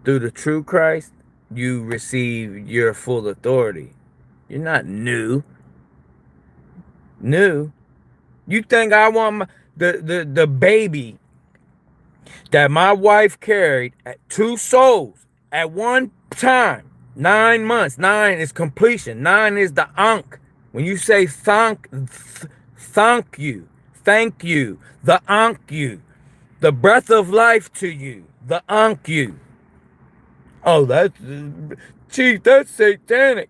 Through the true Christ, you receive your full authority. You're not new. You think I want the baby that my wife carried at 2 souls at one time, 9 months. 9 is completion. 9 is the Ankh. When you say thank you, the Ankh you, the breath of life to you, the Ankh you. Oh, that's satanic.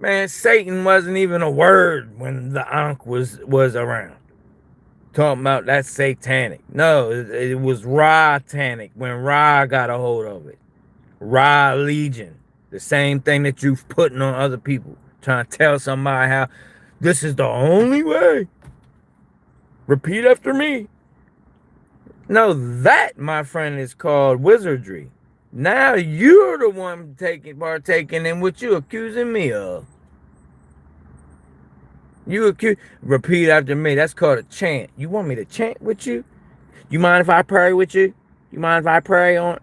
Man, Satan wasn't even a word when the Ankh was around. Talking about that's satanic. No, it was Ra-tanic when Ra got a hold of it. Ra Legion. The same thing that you're putting on other people. Trying to tell somebody how this is the only way. Repeat after me. No, that, my friend, is called wizardry. Now you're the one partaking in what you're accusing me of. Repeat after me. That's called a chant. You want me to chant with you? You mind if I pray with you? You mind if I pray on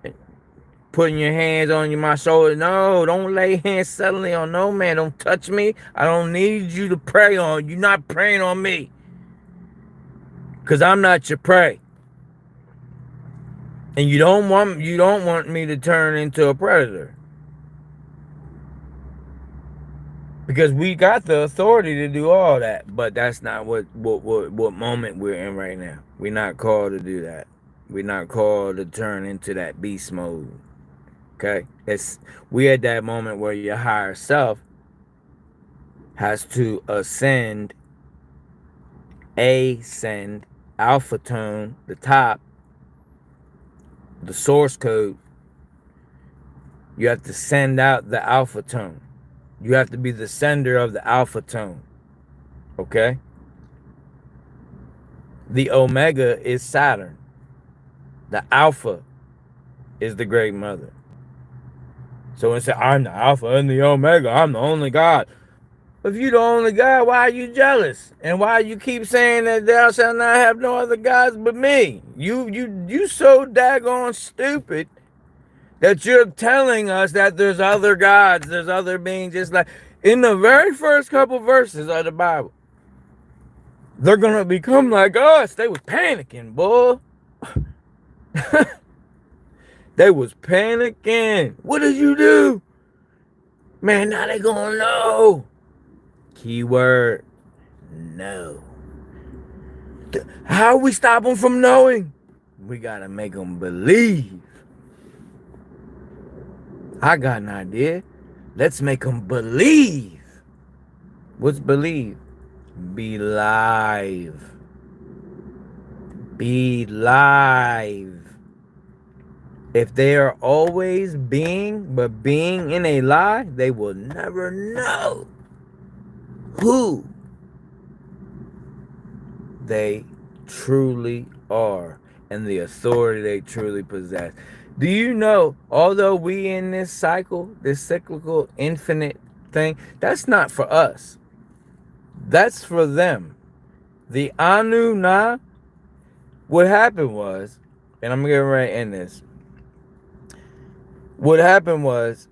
putting your hands on my shoulder? No, don't lay hands suddenly on no man. Don't touch me. I don't need you to pray on. You're not praying on me. Because I'm not your prey. And you don't want me to turn into a predator. Because we got the authority to do all that, but that's not what moment we're in right now. We're not called to do that. We're not called to turn into that beast mode. Okay? We at that moment where your higher self has to ascend, alpha tone, the top, the source code. You have to send out the alpha tone. You have to be the sender of the alpha tone. Okay? The omega is Saturn. The alpha is the great mother. So when it says, I'm the alpha and the omega, I'm the only God. If you're the only God, why are you jealous? And why you keep saying that thou shalt not have no other gods but me? You so daggone stupid that you're telling us that there's other gods, there's other beings, just like in the very first couple verses of the Bible. They're going to become like us. They was panicking, boy. They was panicking. What did you do? Man, now they going to know. Keyword, no. How we stop them from knowing? We got to make them believe. I got an idea. Let's make them believe. What's believe? Be live. Be live. If they are always being in a lie, they will never know who they truly are and the authority they truly possess. Do you know, although we in this cycle, this cyclical, infinite thing, that's not for us. That's for them. The Anu, what happened was, and I'm getting right in this. What happened was,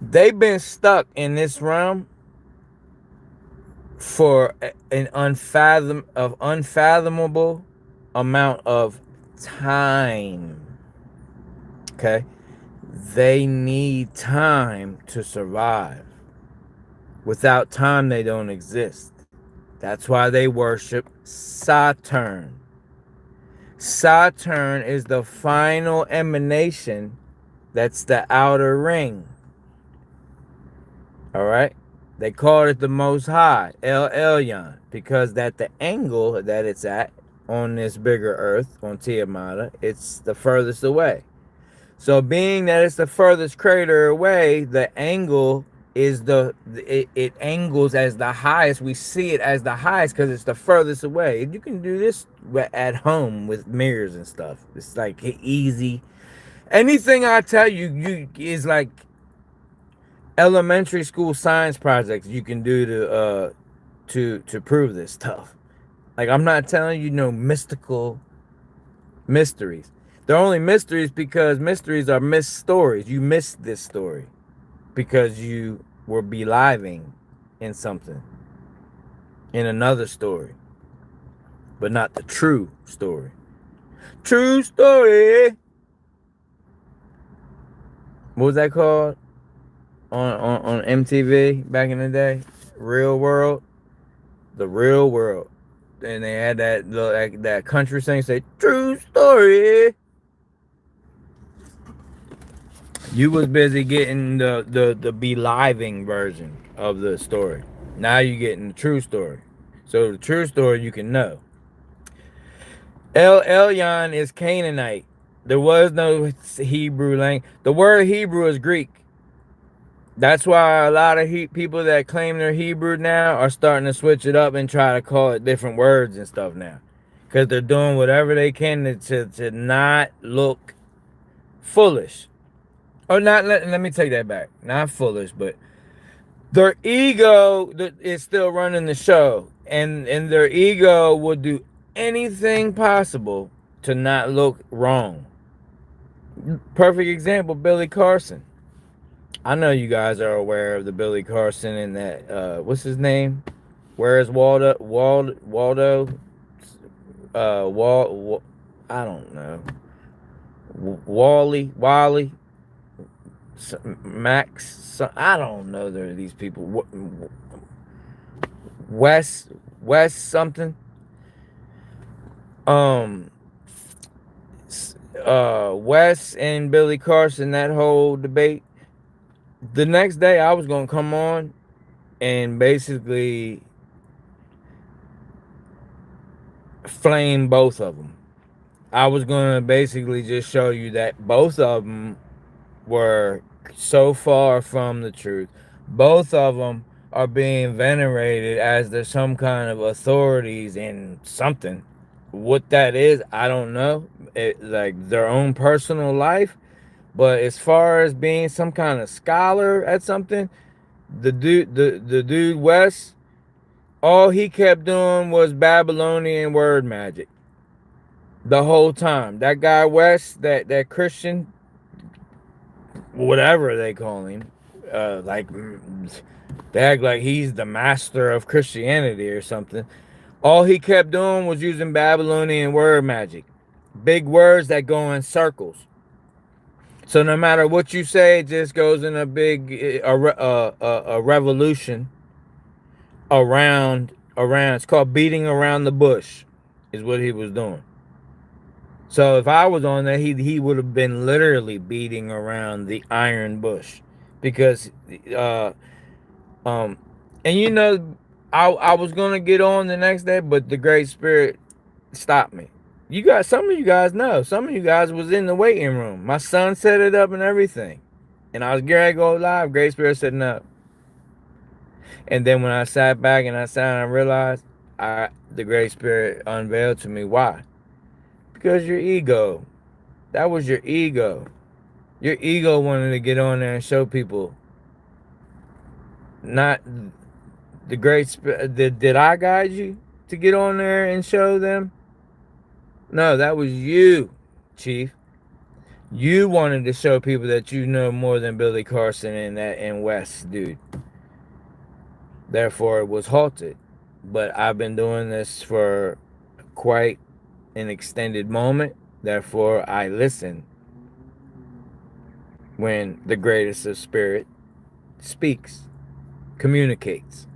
they've been stuck in this realm for an unfathomable amount of time. Okay? They need time to survive. Without time, they don't exist. That's why they worship Saturn. Saturn is the final emanation. That's the outer ring. All right? They call it the Most High, El Elyon, because that the angle that it's at on this bigger Earth, on Tiamat, it's the furthest away. So being that it's the furthest crater away, the angle is it angles as the highest. We see it as the highest because it's the furthest away. You can do this at home with mirrors and stuff. It's like easy. Anything I tell you is like elementary school science projects you can do to prove this stuff. Like, I'm not telling you no mystical mysteries. They're only mysteries because mysteries are missed stories. You missed this story because you were beliving in something, in another story, but not the true story. True story. What was that called on MTV back in the day? Real World. The Real World. And they had that country thing say, true story. You was busy getting the beliving version of the story. Now you're getting the true story. So the true story you can know. El Elyon is Canaanite. There was no Hebrew language. The word Hebrew is Greek. That's why a lot of people that claim they're Hebrew now are starting to switch it up and try to call it different words and stuff now. Because they're doing whatever they can to not look foolish. Or not, let me take that back. Not foolish, but their ego is still running the show. And their ego would do anything possible to not look wrong. Perfect example, Billy Carson. I know you guys are aware of the Billy Carson and that, what's his name? Where is Waldo? I don't know. Wally, Max, I don't know. There are these people. West something. Wes and Billy Carson, that whole debate. The next day I was gonna come on and basically flame both of them. I was gonna basically just show you that both of them were so far from the truth. Both of them are being venerated as there's some kind of authorities in something. What that is, I don't know. It, like their own personal life. But as far as being some kind of scholar at something, the dude West, all he kept doing was Babylonian word magic the whole time. That guy West, that Christian, whatever they call him, like they act like he's the master of Christianity or something. All he kept doing was using Babylonian word magic, big words that go in circles. So no matter what you say, it just goes in a big a revolution around. It's called beating around the bush, is what he was doing. So if I was on there, he would have been literally beating around the iron bush, because and you know, I was gonna get on the next day, but the Great Spirit stopped me. You guys, some of you guys know. Some of you guys was in the waiting room. My son set it up and everything. And I was getting ready to go live. Great Spirit setting up. And then when I sat back and I realized the Great Spirit unveiled to me why. Because your ego. That was your ego. Your ego wanted to get on there and show people not the great. Did I guide you to get on there and show them? No, that was you, Chief. You wanted to show people that you know more than Billy Carson and Wes, dude. Therefore, it was halted. But I've been doing this for quite an extended moment. Therefore, I listen when the greatest of spirit speaks, communicates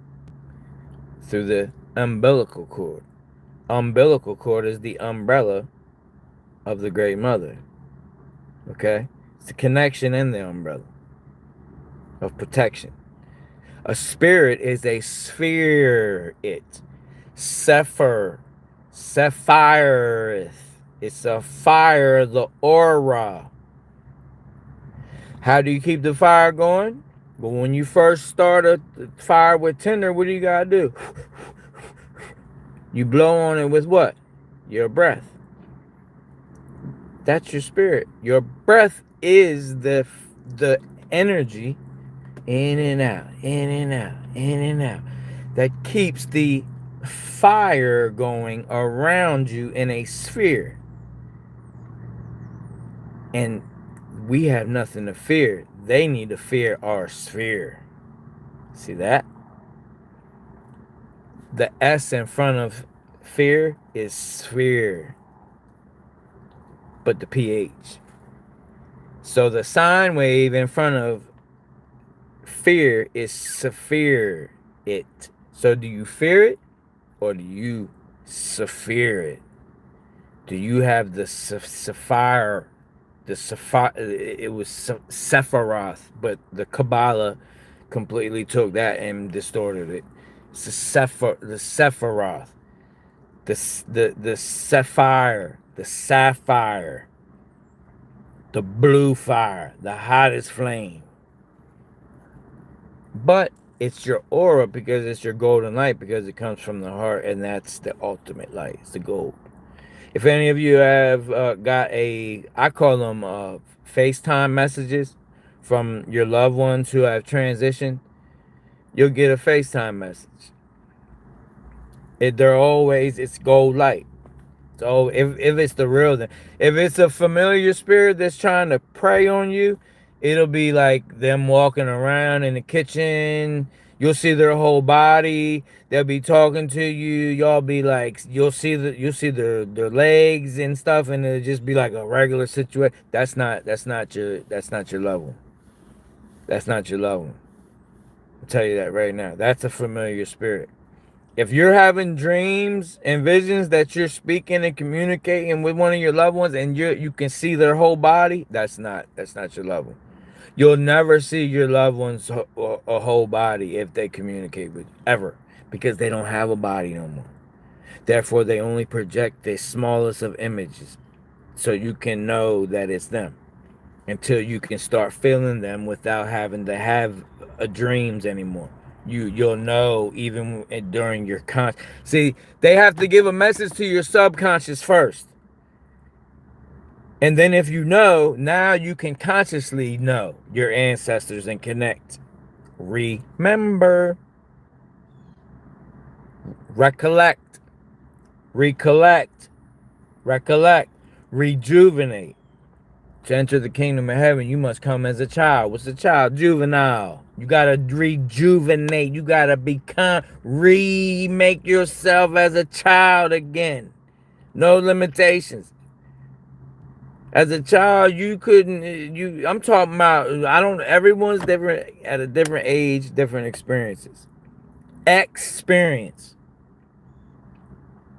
through the umbilical cord. Umbilical cord is the umbrella of the Great Mother. Okay? It's the connection in the umbrella of protection. A spirit is a sphere. Sapphire. It's a fire, the aura. How do you keep the fire going? Well, when you first start a fire with tinder, what do you gotta do? You blow on it with what? Your breath. That's your spirit. Your breath is the energy in and out, in and out, in and out, that keeps the fire going around you in a sphere. And we have nothing to fear. They need to fear our sphere. See that? The S in front of fear is sphere, but the PH. So the sine wave in front of fear is sapphire it. So do you fear it or do you sapphire it? Do you have the sapphire? The sapphire, it was Sephiroth, but the Kabbalah completely took that and distorted it. It's the Sephiroth, the sapphire, the blue fire, the hottest flame. But it's your aura because it's your golden light, because it comes from the heart, and that's the ultimate light. It's the gold. If any of you have got I call them FaceTime messages from your loved ones who have transitioned, you'll get a FaceTime message. It's gold light. So if it's the real thing, if it's a familiar spirit that's trying to prey on you, it'll be like them walking around in the kitchen. You'll see their whole body. They'll be talking to you. Y'all be like, you'll see their legs and stuff, and it'll just be like a regular situation. That's not your level. That's not your level. I'll tell you that right now. That's a familiar spirit. If you're having dreams and visions that you're speaking and communicating with one of your loved ones, and you can see their whole body, that's not your level. You'll never see your loved one's a whole body if they communicate with you, ever, because they don't have a body no more. Therefore, they only project the smallest of images, so you can know that it's them, until you can start feeling them without having to have dreams anymore. You'll know even during your see, they have to give a message to your subconscious first. And then if you know, now you can consciously know your ancestors and connect. Remember. Recollect. Rejuvenate. To enter the kingdom of heaven, you must come as a child. What's a child? Juvenile. You gotta rejuvenate. You gotta remake yourself as a child again. No limitations. As a child, you couldn't, I'm talking about, everyone's different at a different age, different experiences. Experience.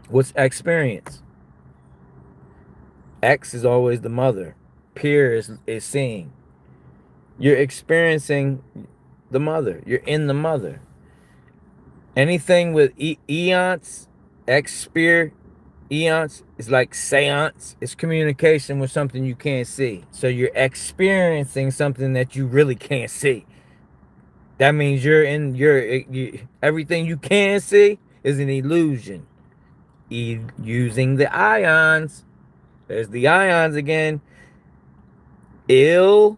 What's experience? X is always the mother. Peer is seeing. You're experiencing the mother. You're in the mother. Anything with eons, X-spear, eons, is like seance. It's communication with something you can't see. So you're experiencing something that you really can't see. That means everything you can see is an illusion. Using the ions. There's the ions again. Ill.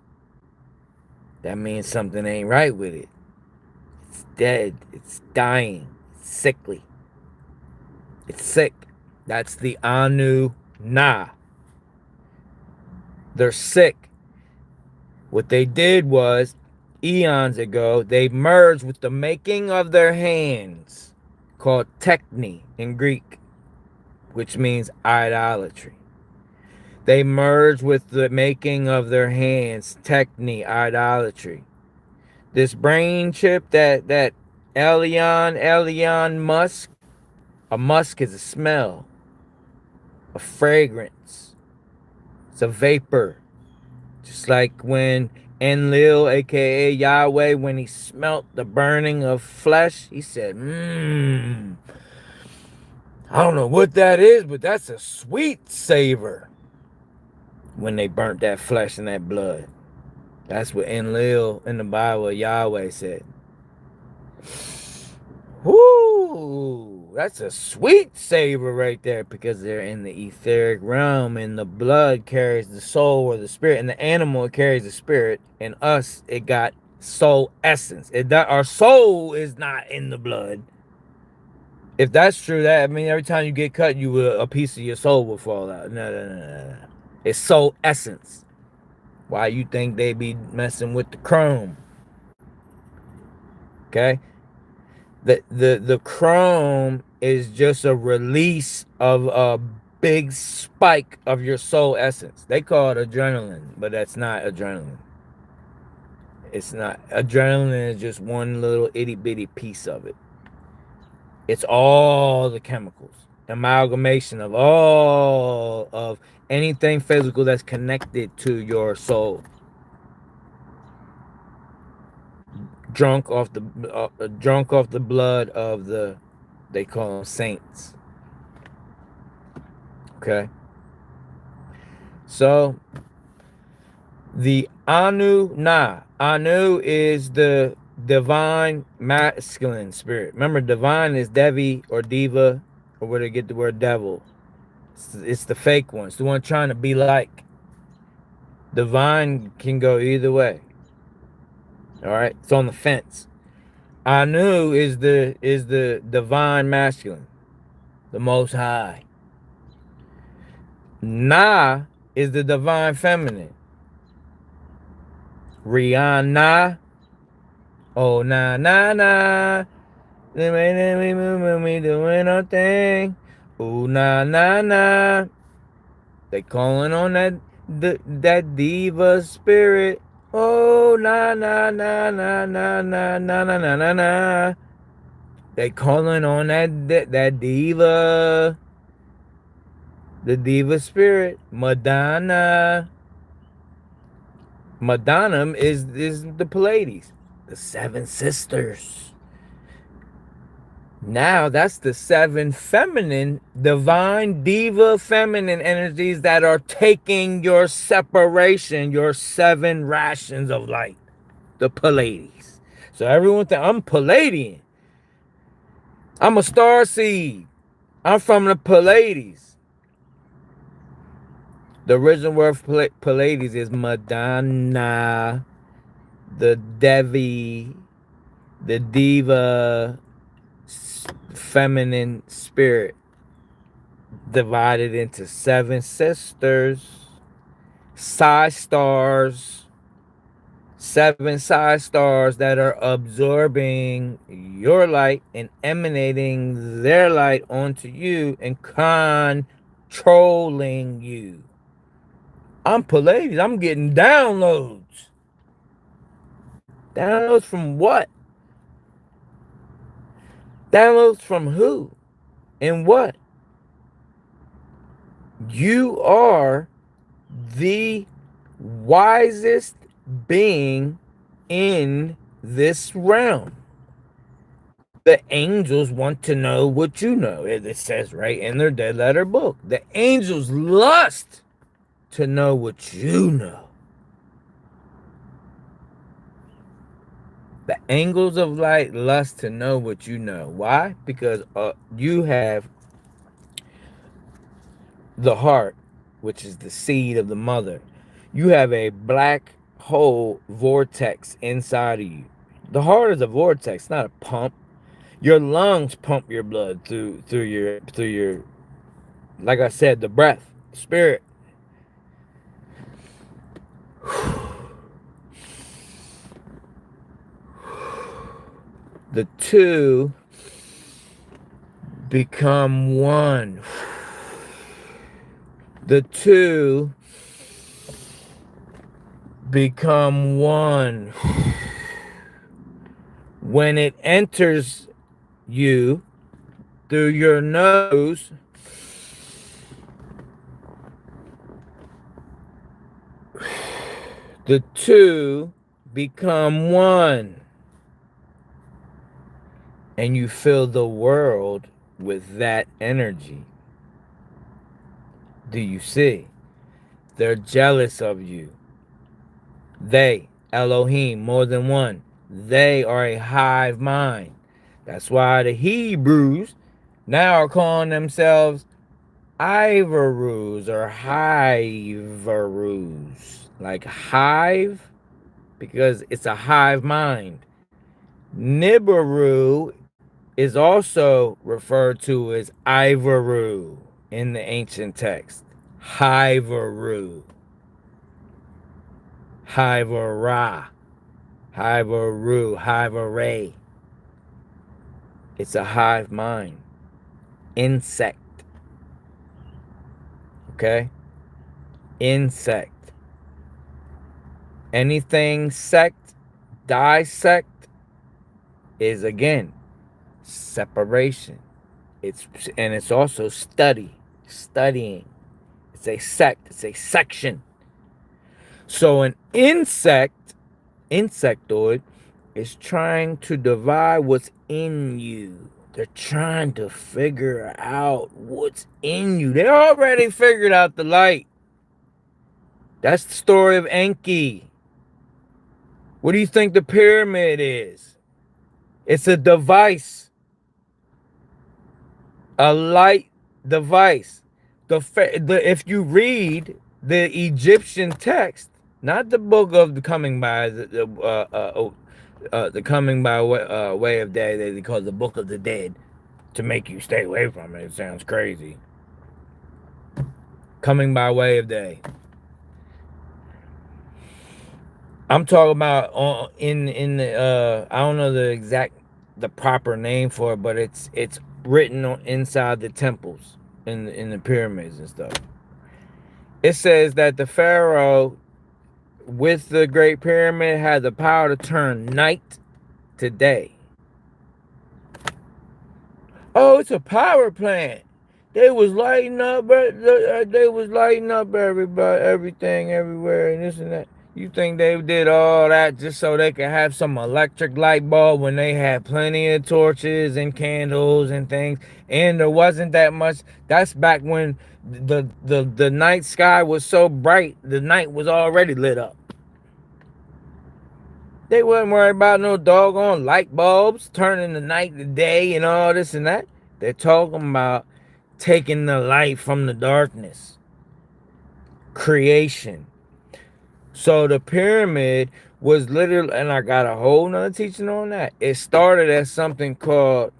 That means something ain't right with it. It's dead. It's dying. It's sickly. It's sick. That's the Anu Na. They're sick. What they did was, eons ago, they merged with the making of their hands, called Techne in Greek, which means idolatry. They merged with the making of their hands, Techne, idolatry. This brain chip that Elon Musk, a musk is a smell, a fragrance. It's a vapor. Just like when Enlil, aka Yahweh, when he smelt the burning of flesh, he said, I don't know what that is, but that's a sweet savor. When they burnt that flesh and that blood. That's what Enlil in the Bible, Yahweh said. Whoo, that's a sweet savor right there, because they're in the etheric realm, and the blood carries the soul or the spirit, and the animal carries the spirit, and us, it got soul essence. Our soul is not in the blood. If that's true, that I mean every time you get cut, a piece of your soul will fall out. No. It's soul essence. Why you think they be messing with the chrome? Okay? The chrome is just a release of a big spike of your soul essence. They call it adrenaline, but that's not adrenaline. It's not. Adrenaline is just one little itty bitty piece of it. It's all the chemicals, amalgamation of all of anything physical that's connected to your soul. Drunk off the blood of they call them saints. Okay. So the Anu is the divine masculine spirit. Remember, divine is Devi or Diva, or where they get the word devil. It's the fake one. It's the one trying to be like. Divine can go either way. All right, it's on the fence. Anu is the divine masculine, the Most High. Na is the divine feminine. Rihanna. Oh, na. We doing our thing. Oh, na. They calling on that diva spirit. Oh, na. They calling on that diva. The diva spirit. Madonna is the Pleiades, the seven sisters. Now that's the seven feminine, divine diva feminine energies that are taking your separation, your seven rations of light, the Pleiades. So everyone think I'm Pleiadian. I'm a star seed. I'm from the Pleiades. The original word for Pleiades is Madonna, the Devi, the diva, feminine spirit, divided into seven sisters, side stars, seven side stars that are absorbing your light and emanating their light onto you and controlling you. I'm Pleiades. I'm getting downloads. Downloads from what? Downloads from who? And what? You are the wisest being in this realm. The angels want to know what you know. It says right in their dead letter book. The angels lust to know what you know. The angels of light lust to know what you know. Why? Because you have the heart, which is the seed of the mother. You have a black hole vortex inside of you. The heart is a vortex, not a pump. Your lungs pump your blood through your like I said, the breath, spirit. The two become one. The two become one. When it enters you through your nose, the two become one. And you fill the world with that energy. Do you see? They're jealous of you. They, Elohim, more than one. They are a hive mind. That's why the Hebrews now are calling themselves Ivarus or Hivarus. Like hive, because it's a hive mind. Nibiru is also referred to as Ivaru in the ancient text. Hivaru. Hivara. Hivaru. Hivare. It's a hive mind. Insect. Okay? Insect. Anything sect, dissect, is again separation. It's also studying. It's a sect, it's a section. So an insectoid is trying to divide what's in you. They're trying to figure out what's in you. They already figured out the light. That's the story of Enki. What do you think the pyramid is? It's a device. A light device. If you read the Egyptian text, not the book of the coming by the coming by way of day, they call it the book of the dead, to make you stay away from it. It sounds crazy. Coming by way of day. I'm talking about in the I don't know the proper name for it, but it's written on inside the temples in the pyramids and stuff. It says that the pharaoh with the Great Pyramid had the power to turn night to day. Oh, it's a power plant. They was lighting up everybody, everything, everywhere, and this and that. You think they did all that just so they could have some electric light bulb when they had plenty of torches and candles and things, and there wasn't that much. That's back when the night sky was so bright, the night was already lit up. They wasn't worried about no doggone light bulbs turning the night to day and all this and that. They're talking about taking the light from the darkness. Creation. So the pyramid was literally, and I got a whole nother teaching on that. It started as something called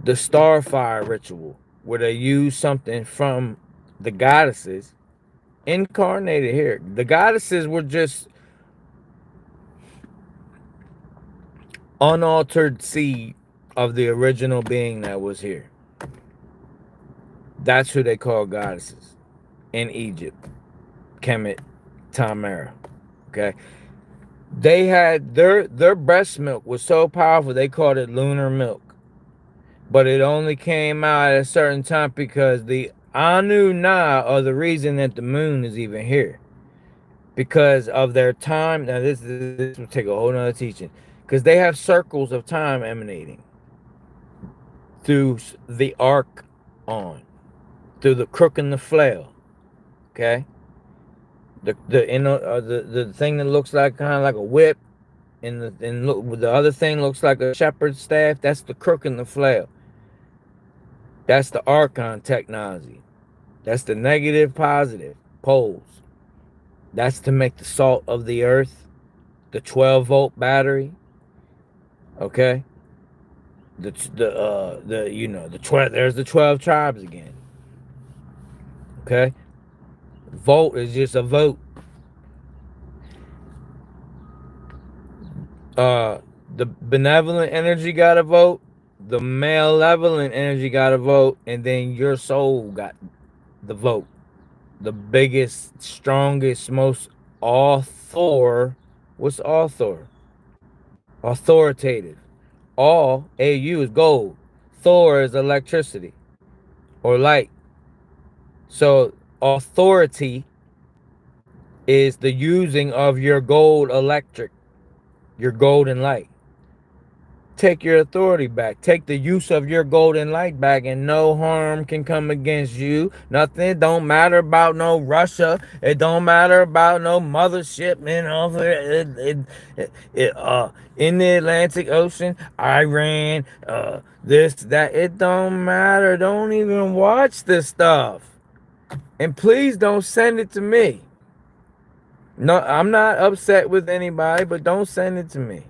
the starfire ritual, where they used something from the goddesses incarnated here. The goddesses were just unaltered seed of the original being that was here. That's who they call goddesses in Egypt. Kemet, Tamara. Okay. They had their breast milk was so powerful they called it lunar milk. But it only came out at a certain time because the Anu Na are the reason that the moon is even here. Because of their time. Now this will take a whole nother teaching. Because they have circles of time emanating through the arc through the crook and the flail. Okay. The thing that looks like kind of like a whip, and the other thing looks like a shepherd's staff. That's the crook and the flail. That's the archon technology. That's the negative, positive poles. That's to make the salt of the earth, the 12-volt battery. Okay? The 12, there's the 12 tribes again. Okay? Vote is just a vote. The benevolent energy got a vote, the malevolent energy got a vote, and then your soul got the vote. The biggest, strongest, most what's author? Authoritative. All, AU is gold. Thor is electricity or light. So authority is the using of your gold electric, your golden light. Take your authority back. Take the use of your golden light back, and no harm can come against you. Nothing. Don't matter about no Russia. It don't matter about no mothership, man. Over in the Atlantic Ocean, Iran, this, that. It don't matter. Don't even watch this stuff. And please don't send it to me. No, I'm not upset with anybody, but don't send it to me.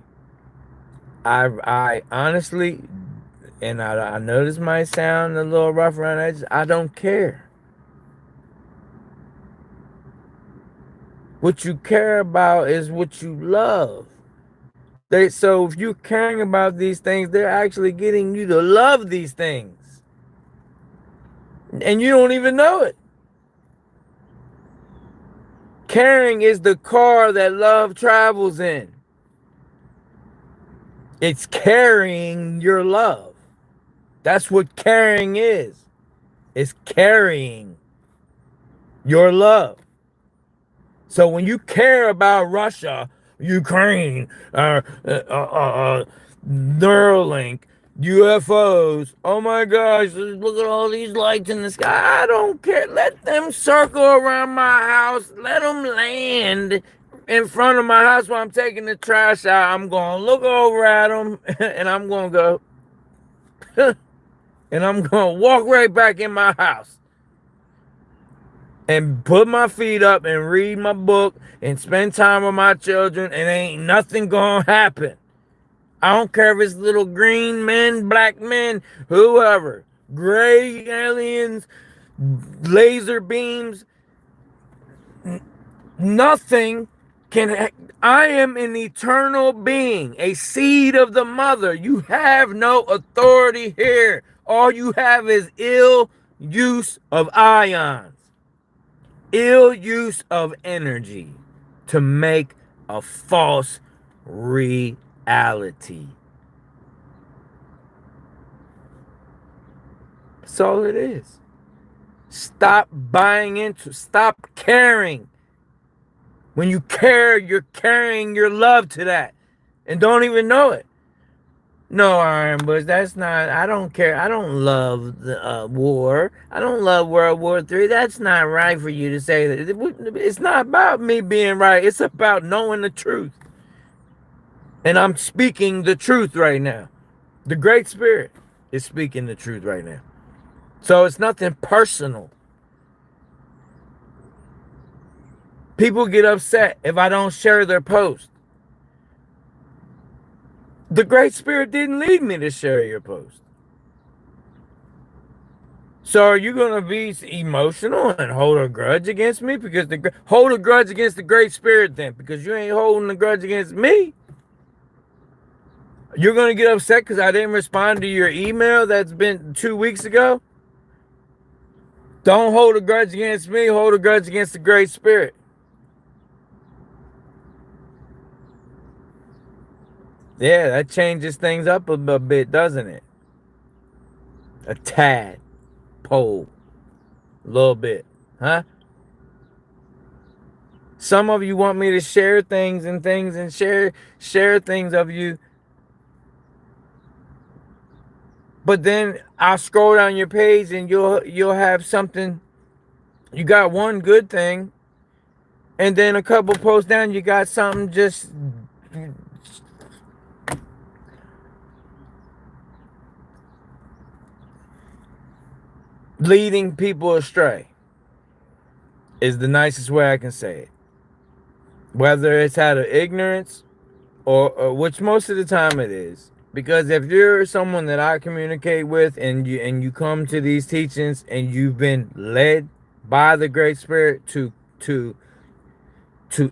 I honestly, and I know this might sound a little rough around the edges, I don't care. What you care about is what you love. So if you're caring about these things, they're actually getting you to love these things. And you don't even know it. Caring is the car that love travels in. It's carrying your love. That's what caring is. It's carrying your love. So when you care about Russia, Ukraine, Neuralink, UFOs, oh my gosh, look at all these lights in the sky. I don't care. Let them circle around my house. Let them land in front of my house while I'm taking the trash out. I'm going to look over at them and I'm going to go and I'm going to walk right back in my house and put my feet up and read my book and spend time with my children, and ain't nothing going to happen. I don't care if it's little green men, black men, whoever, gray aliens, laser beams, nothing can. I am an eternal being, a seed of the mother. You have no authority here. All you have is ill use of ions, ill use of energy to make a false reality. That's all it is. Stop buying into, stop caring. When you care, you're carrying your love to that and don't even know it. No, Iron Bush, that's not, I don't care. I don't love the war. I don't love World War III. That's not right for you to say that. It's not about me being right. It's about knowing the truth. And I'm speaking the truth right now. The Great Spirit is speaking the truth right now. So it's nothing personal. People get upset if I don't share their post. The Great Spirit didn't lead me to share your post. So are you going to be emotional and hold a grudge against me? Because hold a grudge against the Great Spirit then, because you ain't holding a grudge against me. You're going to get upset because I didn't respond to your email that's been 2 weeks ago? Don't hold a grudge against me. Hold a grudge against the Great Spirit. Yeah, that changes things up a bit, doesn't it? A tad. Pole. A little bit. Huh? Some of you want me to share things and share things of you. But then I'll scroll down your page and you'll have something. You got one good thing. And then a couple posts down, you got something just leading people astray is the nicest way I can say it. Whether it's out of ignorance or which most of the time it is. Because if you're someone that I communicate with, and you come to these teachings and you've been led by the Great Spirit to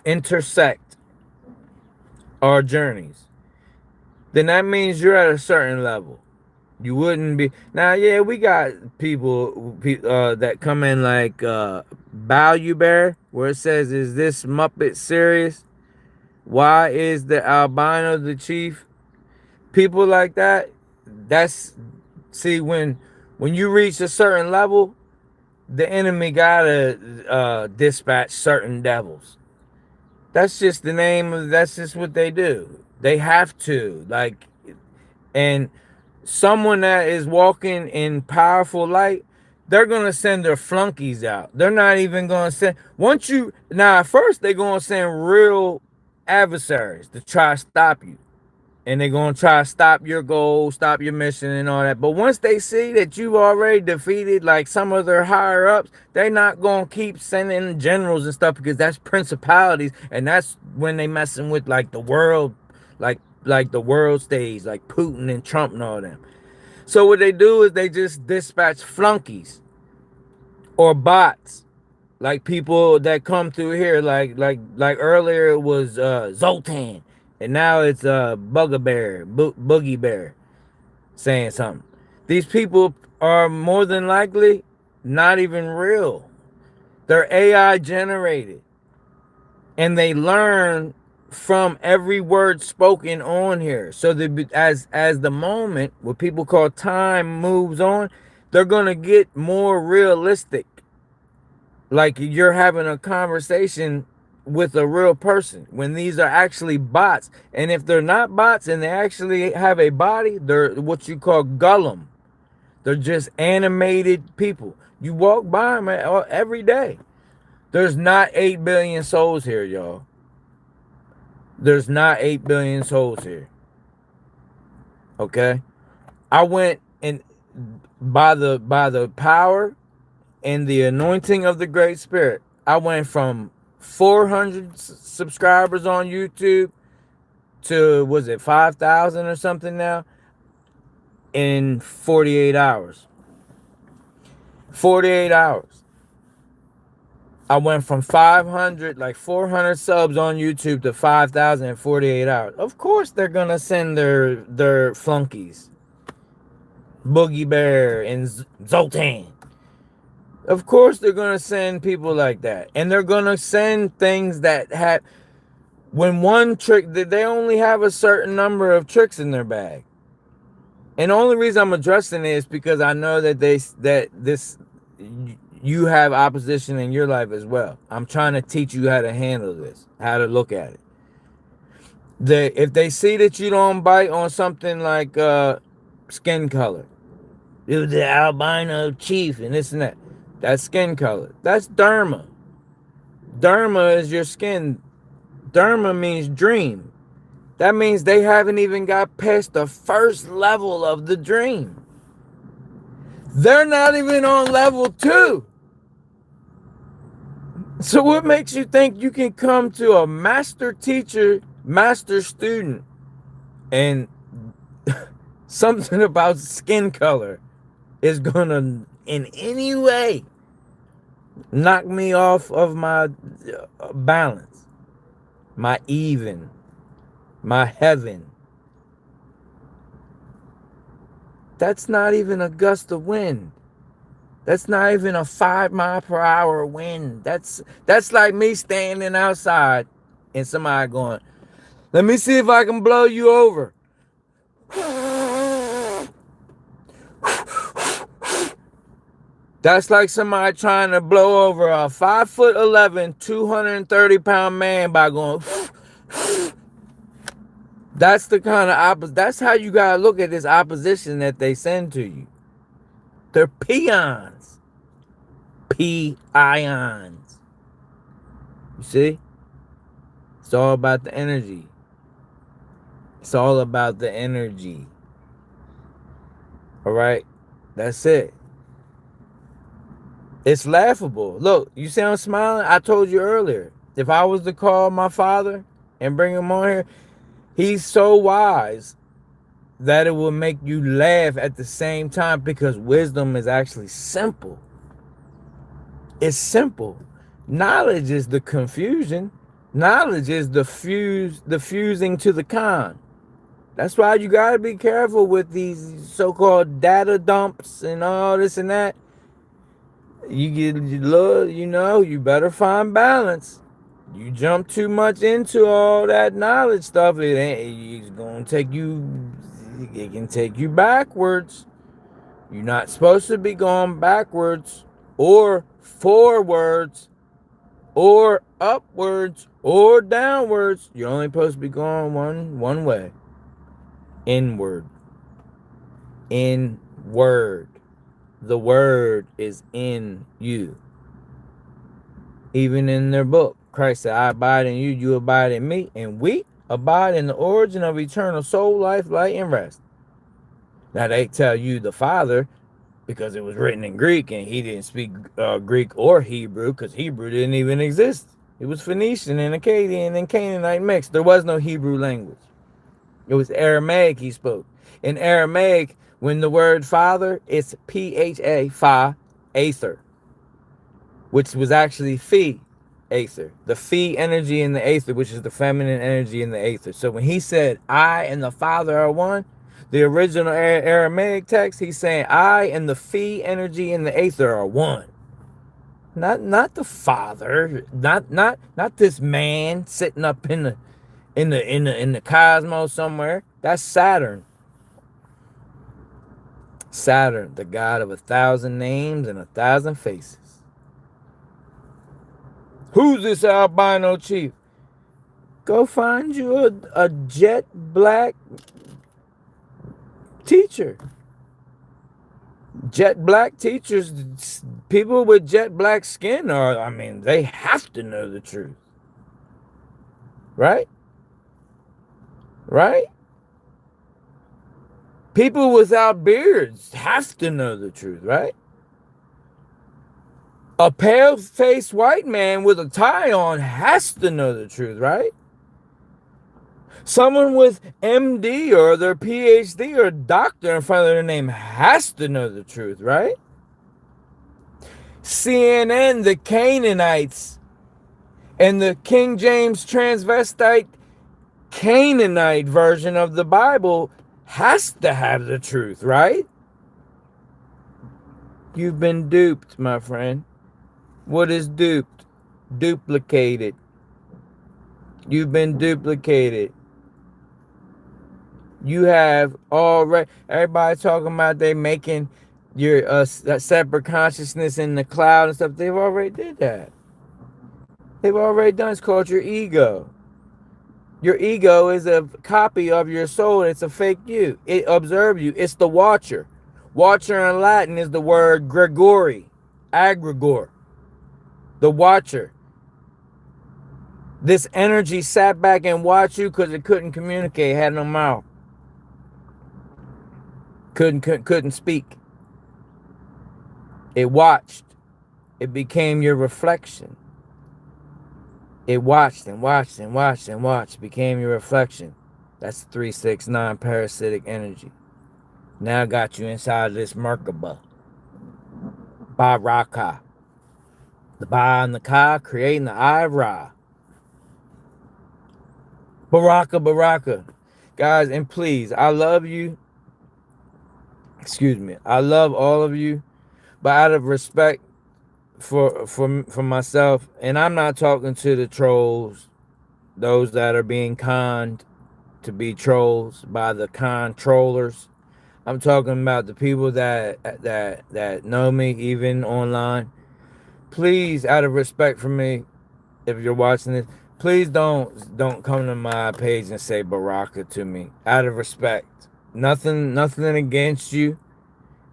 intersect our journeys, then that means you're at a certain level. You wouldn't be now. Yeah, we got people that come in like Value Bear, where it says, "Is this Muppet serious? Why is the albino the chief?" People like that. That's see when you reach a certain level, the enemy gotta dispatch certain devils. That's just the name of. That's just what they do. They have to like, and someone that is walking in powerful light, they're gonna send their flunkies out. They're not even gonna send once you now at first they're gonna send real adversaries to try to stop you. And they're gonna try to stop your goal, stop your mission and all that. But once they see that you've already defeated like some of their higher ups, they're not gonna keep sending generals and stuff, because that's principalities, and that's when they messing with like the world, like the world stage, like Putin and Trump and all them. So what they do is they just dispatch flunkies or bots, like people that come through here, like earlier it was Zoltan, and now it's Bugabbear, Boogie Bear, saying something. These people are more than likely not even real. They're AI generated, and they learn from every word spoken on here. So that as the moment, what people call time, moves on, they're gonna get more realistic. Like you're having a conversation with a real person, when these are actually bots. And if they're not bots and they actually have a body, they're what you call Gollum. They're just animated people. You walk by them every day. There's not 8 billion souls here, y'all. There's not 8 billion souls here. Okay? I went and by the power and the anointing of the Great Spirit, I went from 400 subscribers on YouTube to, was it 5,000 or something now, in 48 hours. 48 hours. I went from 500, like 400 subs on YouTube to 5,000 in 48 hours. Of course they're going to send their flunkies. Boogie Bear and Zoltan. Of course they're going to send people like that. And they're going to send things that have, when one trick, they only have a certain number of tricks in their bag. And the only reason I'm addressing it is because I know that you have opposition in your life as well. I'm trying to teach you how to handle this, how to look at it. If they see that you don't bite on something like skin color, the albino chief and this and that, that's skin color. That's Dharma. Dharma is your skin. Dharma means dream. That means they haven't even got past the first level of the dream. They're not even on level 2. So what makes you think you can come to a master teacher, master student, and something about skin color is gonna in any way knock me off of my balance, my even, my heaven? That's not even a gust of wind. That's not even a 5 mile per hour wind. That's like me standing outside and somebody going, "Let me see if I can blow you over." That's like somebody trying to blow over a 5'11", 230-pound man by going. That's the kind of that's how you gotta look at this opposition that they send to you. They're peons. Peons. You see? It's all about the energy. It's all about the energy. All right? That's it. It's laughable. Look, you see I'm smiling? I told you earlier, if I was to call my father and bring him on here, he's so wise that it will make you laugh at the same time, because wisdom is actually simple. It's simple. Knowledge is the confusion. Knowledge is the fusing to the con. That's why you gotta be careful with these so-called data dumps and all this and that. You better find balance. You jump too much into all that knowledge stuff, it's gonna take you. It can take you backwards. You're not supposed to be going backwards or forwards or upwards or downwards. You're only supposed to be going one way. Inward. Inward. The word is in you. Even in their book, Christ said, I abide in you, you abide in me, and we abide in the origin of eternal soul, life, light, and rest. Now they tell you the Father, because it was written in Greek, and he didn't speak Greek or Hebrew, because Hebrew didn't even exist. It was Phoenician and Akkadian and Canaanite mixed. There was no Hebrew language. It was Aramaic he spoke. In Aramaic, when the word father, it's P-H-A, Fa, Aether, which was actually Phi, Aether. The Phi energy in the Aether, which is the feminine energy in the Aether. So when he said, I and the Father are one, the original Aramaic text, he's saying, I and the Phi energy in the Aether are one. Not the Father, not this man sitting up in the cosmos somewhere. That's Saturn. Saturn, the god of 1,000 names and 1,000 faces. Who's this albino chief? Go find you a jet black teacher. Jet black teachers, people with jet black skin they have to know the truth. Right? Right? People without beards have to know the truth, right? A pale-faced white man with a tie on has to know the truth, right? Someone with MD or their PhD or doctor in front of their name has to know the truth, right? CNN, the Canaanites, and the King James transvestite Canaanite version of the Bible has to have the truth, right? You've been duped, my friend. What is duped? Duplicated. You've been duplicated. You have already, everybody talking about they making your separate consciousness in the cloud and stuff. They've already did that. They've already done. It's called your ego. Your ego is a copy of your soul. It's a fake you. It observes you. It's the watcher. Watcher in Latin is the word Gregori, agregor, the watcher. This energy sat back and watched you because it couldn't communicate, had no mouth. Couldn't speak. It watched. It became your reflection. It watched and watched and watched and watched, became your reflection. That's 369 parasitic energy. Now got you inside this Merkaba. Baraka. The Ba and the Ka creating the I of Ra. Baraka. Guys, and please, I love you. Excuse me. I love all of you. But out of respect for myself, and I'm not talking to the trolls, those that are being conned to be trolls by the controllers. I'm talking about the people that know me, even online. Please, out of respect for me, if you're watching this, please don't come to my page and say Baraka to me. Out of respect. Nothing against you.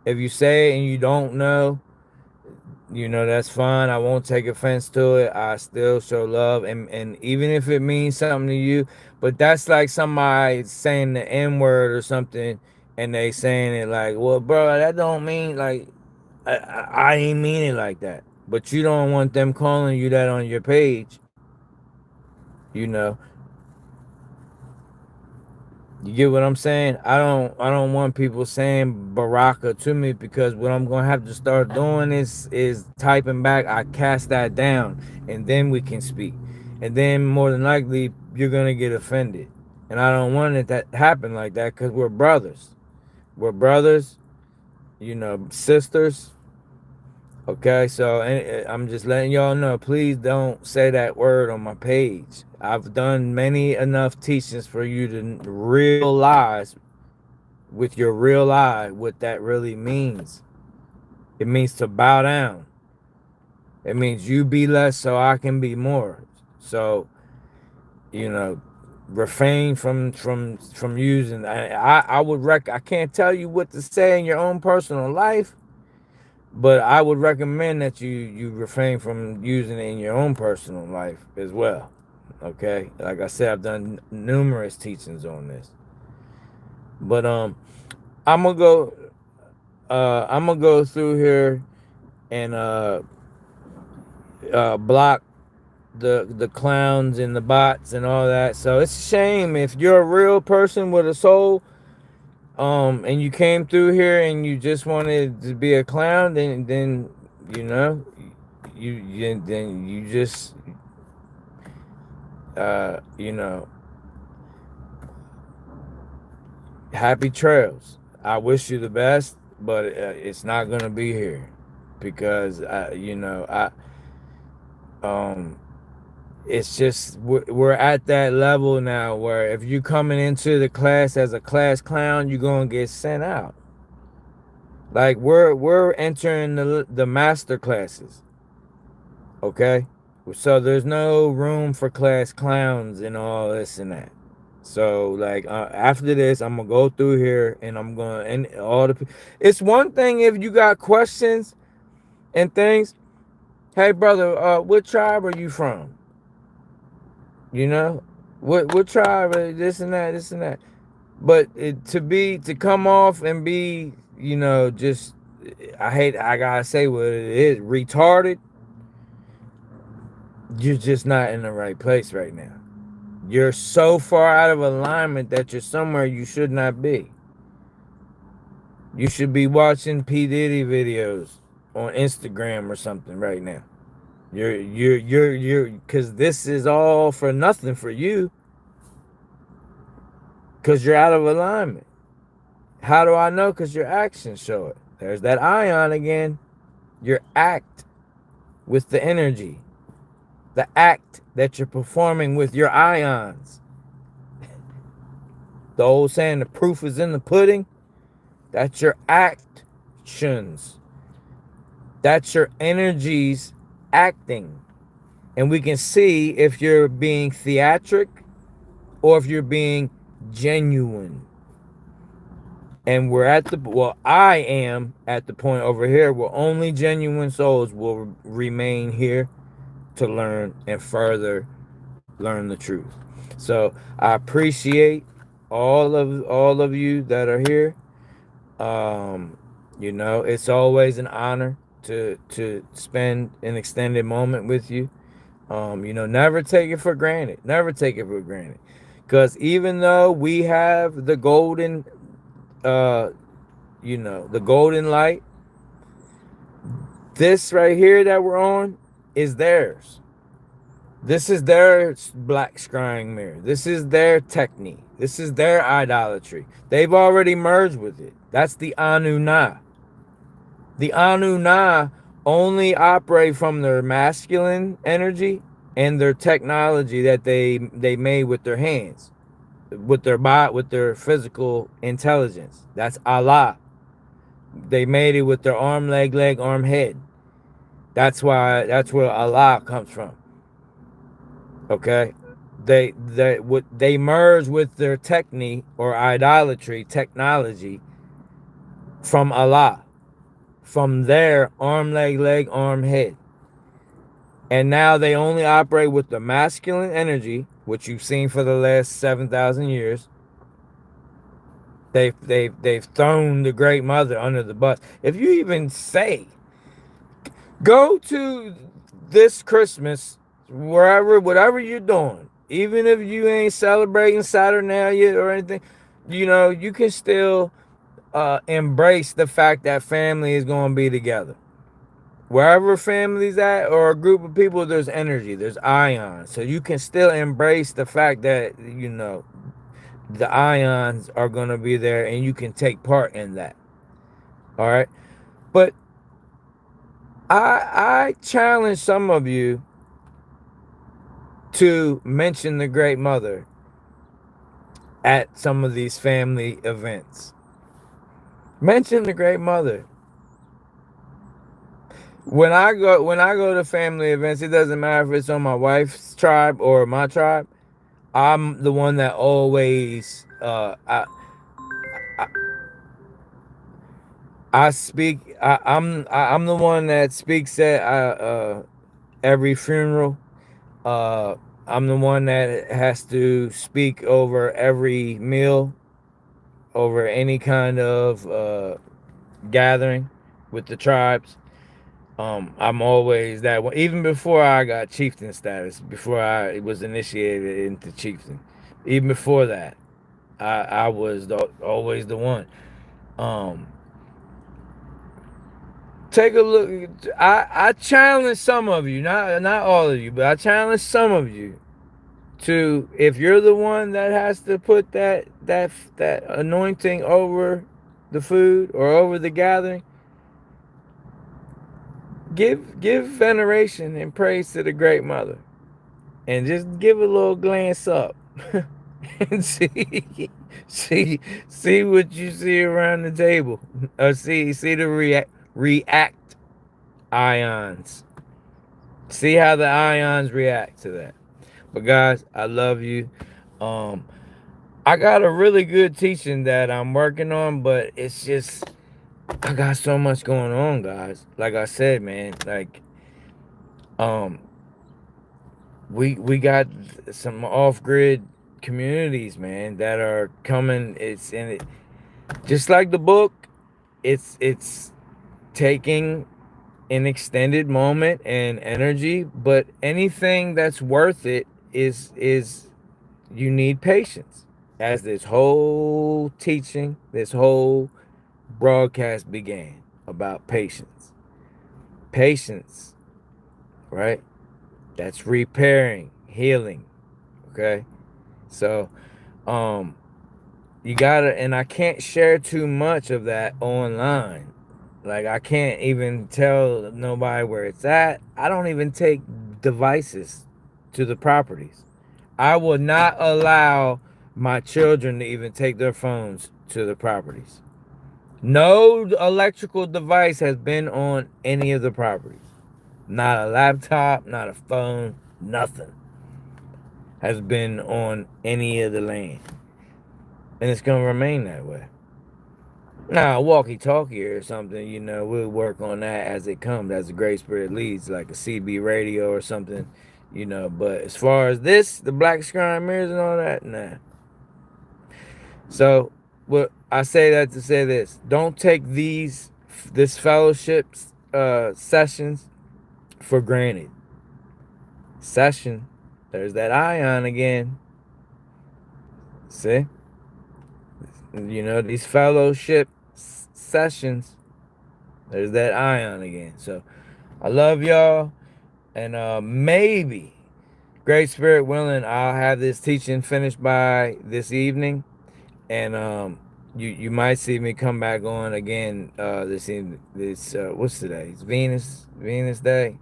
If you say it and you don't know, that's fine. I won't take offense to it. I still show love. And even if it means something to you, but that's like somebody saying the N-word or something, and they saying it like, well, bro, that don't mean, like, I ain't mean it like that. But you don't want them calling you that on your page. You get what I'm saying? I don't want people saying Baraka to me, because what I'm gonna have to start doing is typing back, I cast that down, and then we can speak. And then more than likely you're gonna get offended. And I don't want it to happen like that, because we're brothers. We're brothers, sisters. Okay, so I'm just letting y'all know, please don't say that word on my page. I've done many enough teachings for you to realize with your real eye what that really means. It means to bow down. It means you be less so I can be more. So, you know, refrain from using. I would I can't tell you what to say in your own personal life, but I would recommend that you refrain from using it in your own personal life as well. Okay, like I said, I've done numerous teachings on this, but I'm gonna go. I'm gonna go through here and block the clowns and the bots and all that. So it's a shame if you're a real person with a soul, and you came through here and you just wanted to be a clown, then you know, then you just you know, happy trails. I wish you the best, but it's not gonna be here, because it's just we're at that level now where if you coming into the class as a class clown, you're gonna get sent out. Like we're entering the master classes, okay? So there's no room for class clowns and all this and that. So like after this, I'm gonna go through here and I'm gonna and all the. It's one thing if you got questions and things. Hey brother, what tribe are you from? You know, what tribe? This and that, this and that. But to come off and be, just I gotta say what it is, retarded. You're just not in the right place right now. You're so far out of alignment that you're somewhere you should not be. You should be watching P. Diddy videos on Instagram or something right now. You're because this is all for nothing for you, because you're out of alignment. How do I know? Because your actions show it. There's that ion again. Your act with the energy. The act that you're performing with your ions. The old saying, the proof is in the pudding. That's your actions. That's your energies acting. And we can see if you're being theatric or if you're being genuine. And I am at the point over here where only genuine souls will remain here to learn and further learn the truth. So I appreciate all of you that are here. It's always an honor to spend an extended moment with you. Never take it for granted. Never take it for granted. Because even though we have the golden the golden light, this right here that we're on is theirs. This is their black scrying mirror. This is their technique. This is their idolatry. They've already merged with it. That's the Anu Na. The Anu Na only operate from their masculine energy and their technology that they made with their hands, with their physical intelligence. That's Allah. They made it with their arm, leg, arm, head. That's where Allah comes from. Okay, they merge with their technique or idolatry technology from Allah, from their arm, leg, arm, head, and now they only operate with the masculine energy, which you've seen for the last 7,000 years. They've thrown the Great Mother under the bus. If you even say, go to this Christmas, whatever you're doing, even if you ain't celebrating Saturn now yet or anything, you know, you can still embrace the fact that family is going to be together. Wherever family's at or a group of people, there's energy, there's ions. So you can still embrace the fact that, you know, the ions are going to be there and you can take part in that. All right. But I challenge some of you to mention the Great Mother at some of these family events. Mention the Great Mother. When I go to family events, it doesn't matter if it's on my wife's tribe or my tribe. I'm the one that always I speak. I'm the one that speaks at every funeral. I'm the one that has to speak over every meal, over any kind of gathering with the tribes. I'm always that one. Even before I got chieftain status, before I was initiated into chieftain, even before that, I was always the one. Take a look. I challenge some of you, not all of you, but I challenge some of you to, if you're the one that has to put that anointing over the food or over the gathering, give veneration and praise to the Great Mother, and just give a little glance up and see what you see around the table, or see the react ions. See how the ions react to that. But guys, I love you. I got a really good teaching that I'm working on, but it's just, I got so much going on, guys. Like I said, man, like we got some off-grid communities, man, that are coming. It's in it, just like the book. It's taking an extended moment and energy, but anything that's worth it is you need patience. As this whole teaching, this whole broadcast began about patience. Patience, right? That's repairing, healing. Okay? So, you gotta, and I can't share too much of that online. Like, I can't even tell nobody where it's at. I don't even take devices to the properties. I will not allow my children to even take their phones to the properties. No electrical device has been on any of the properties. Not a laptop, not a phone, nothing has been on any of the land. And it's going to remain that way. Now, a walkie-talkie or something, you know, we'll work on that as it comes, as the Great Spirit leads, like a CB radio or something, you know. But as far as this, the black screen mirrors and all that, nah. So, what I say that to say this: don't take this fellowship sessions for granted. Session, there's that ion again. See, you know, these fellowship sessions, there's that ion again. So I love y'all, and maybe, Great Spirit willing, I'll have this teaching finished by this evening, and you might see me come back on again this evening. This what's today? It's Venus Day.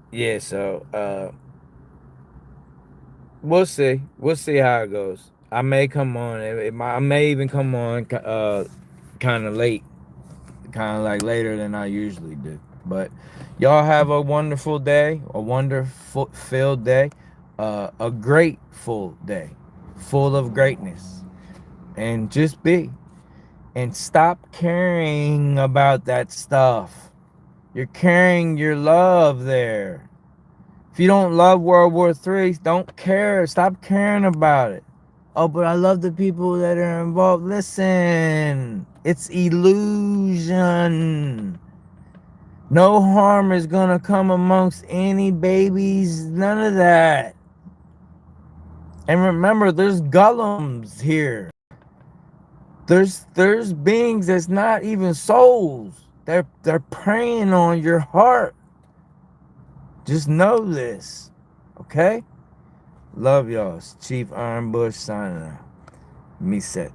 Yeah. So we'll see. We'll see how it goes. I may come on. I may even come on kind of late, kind of like later than I usually do. But y'all have a wonderful day, a wonderful filled day, a grateful day, full of greatness, and just be. And stop caring about that stuff. You're carrying your love there. If you don't love World War III, don't care. Stop caring about it. Oh, but I love the people that are involved. Listen, it's illusion. No harm is gonna come amongst any babies. None of that. And remember, there's golems here. There's beings that's not even souls. They're preying on your heart. Just know this. Okay? Love y'all. It's Chief Ironbush signing out. Mësët.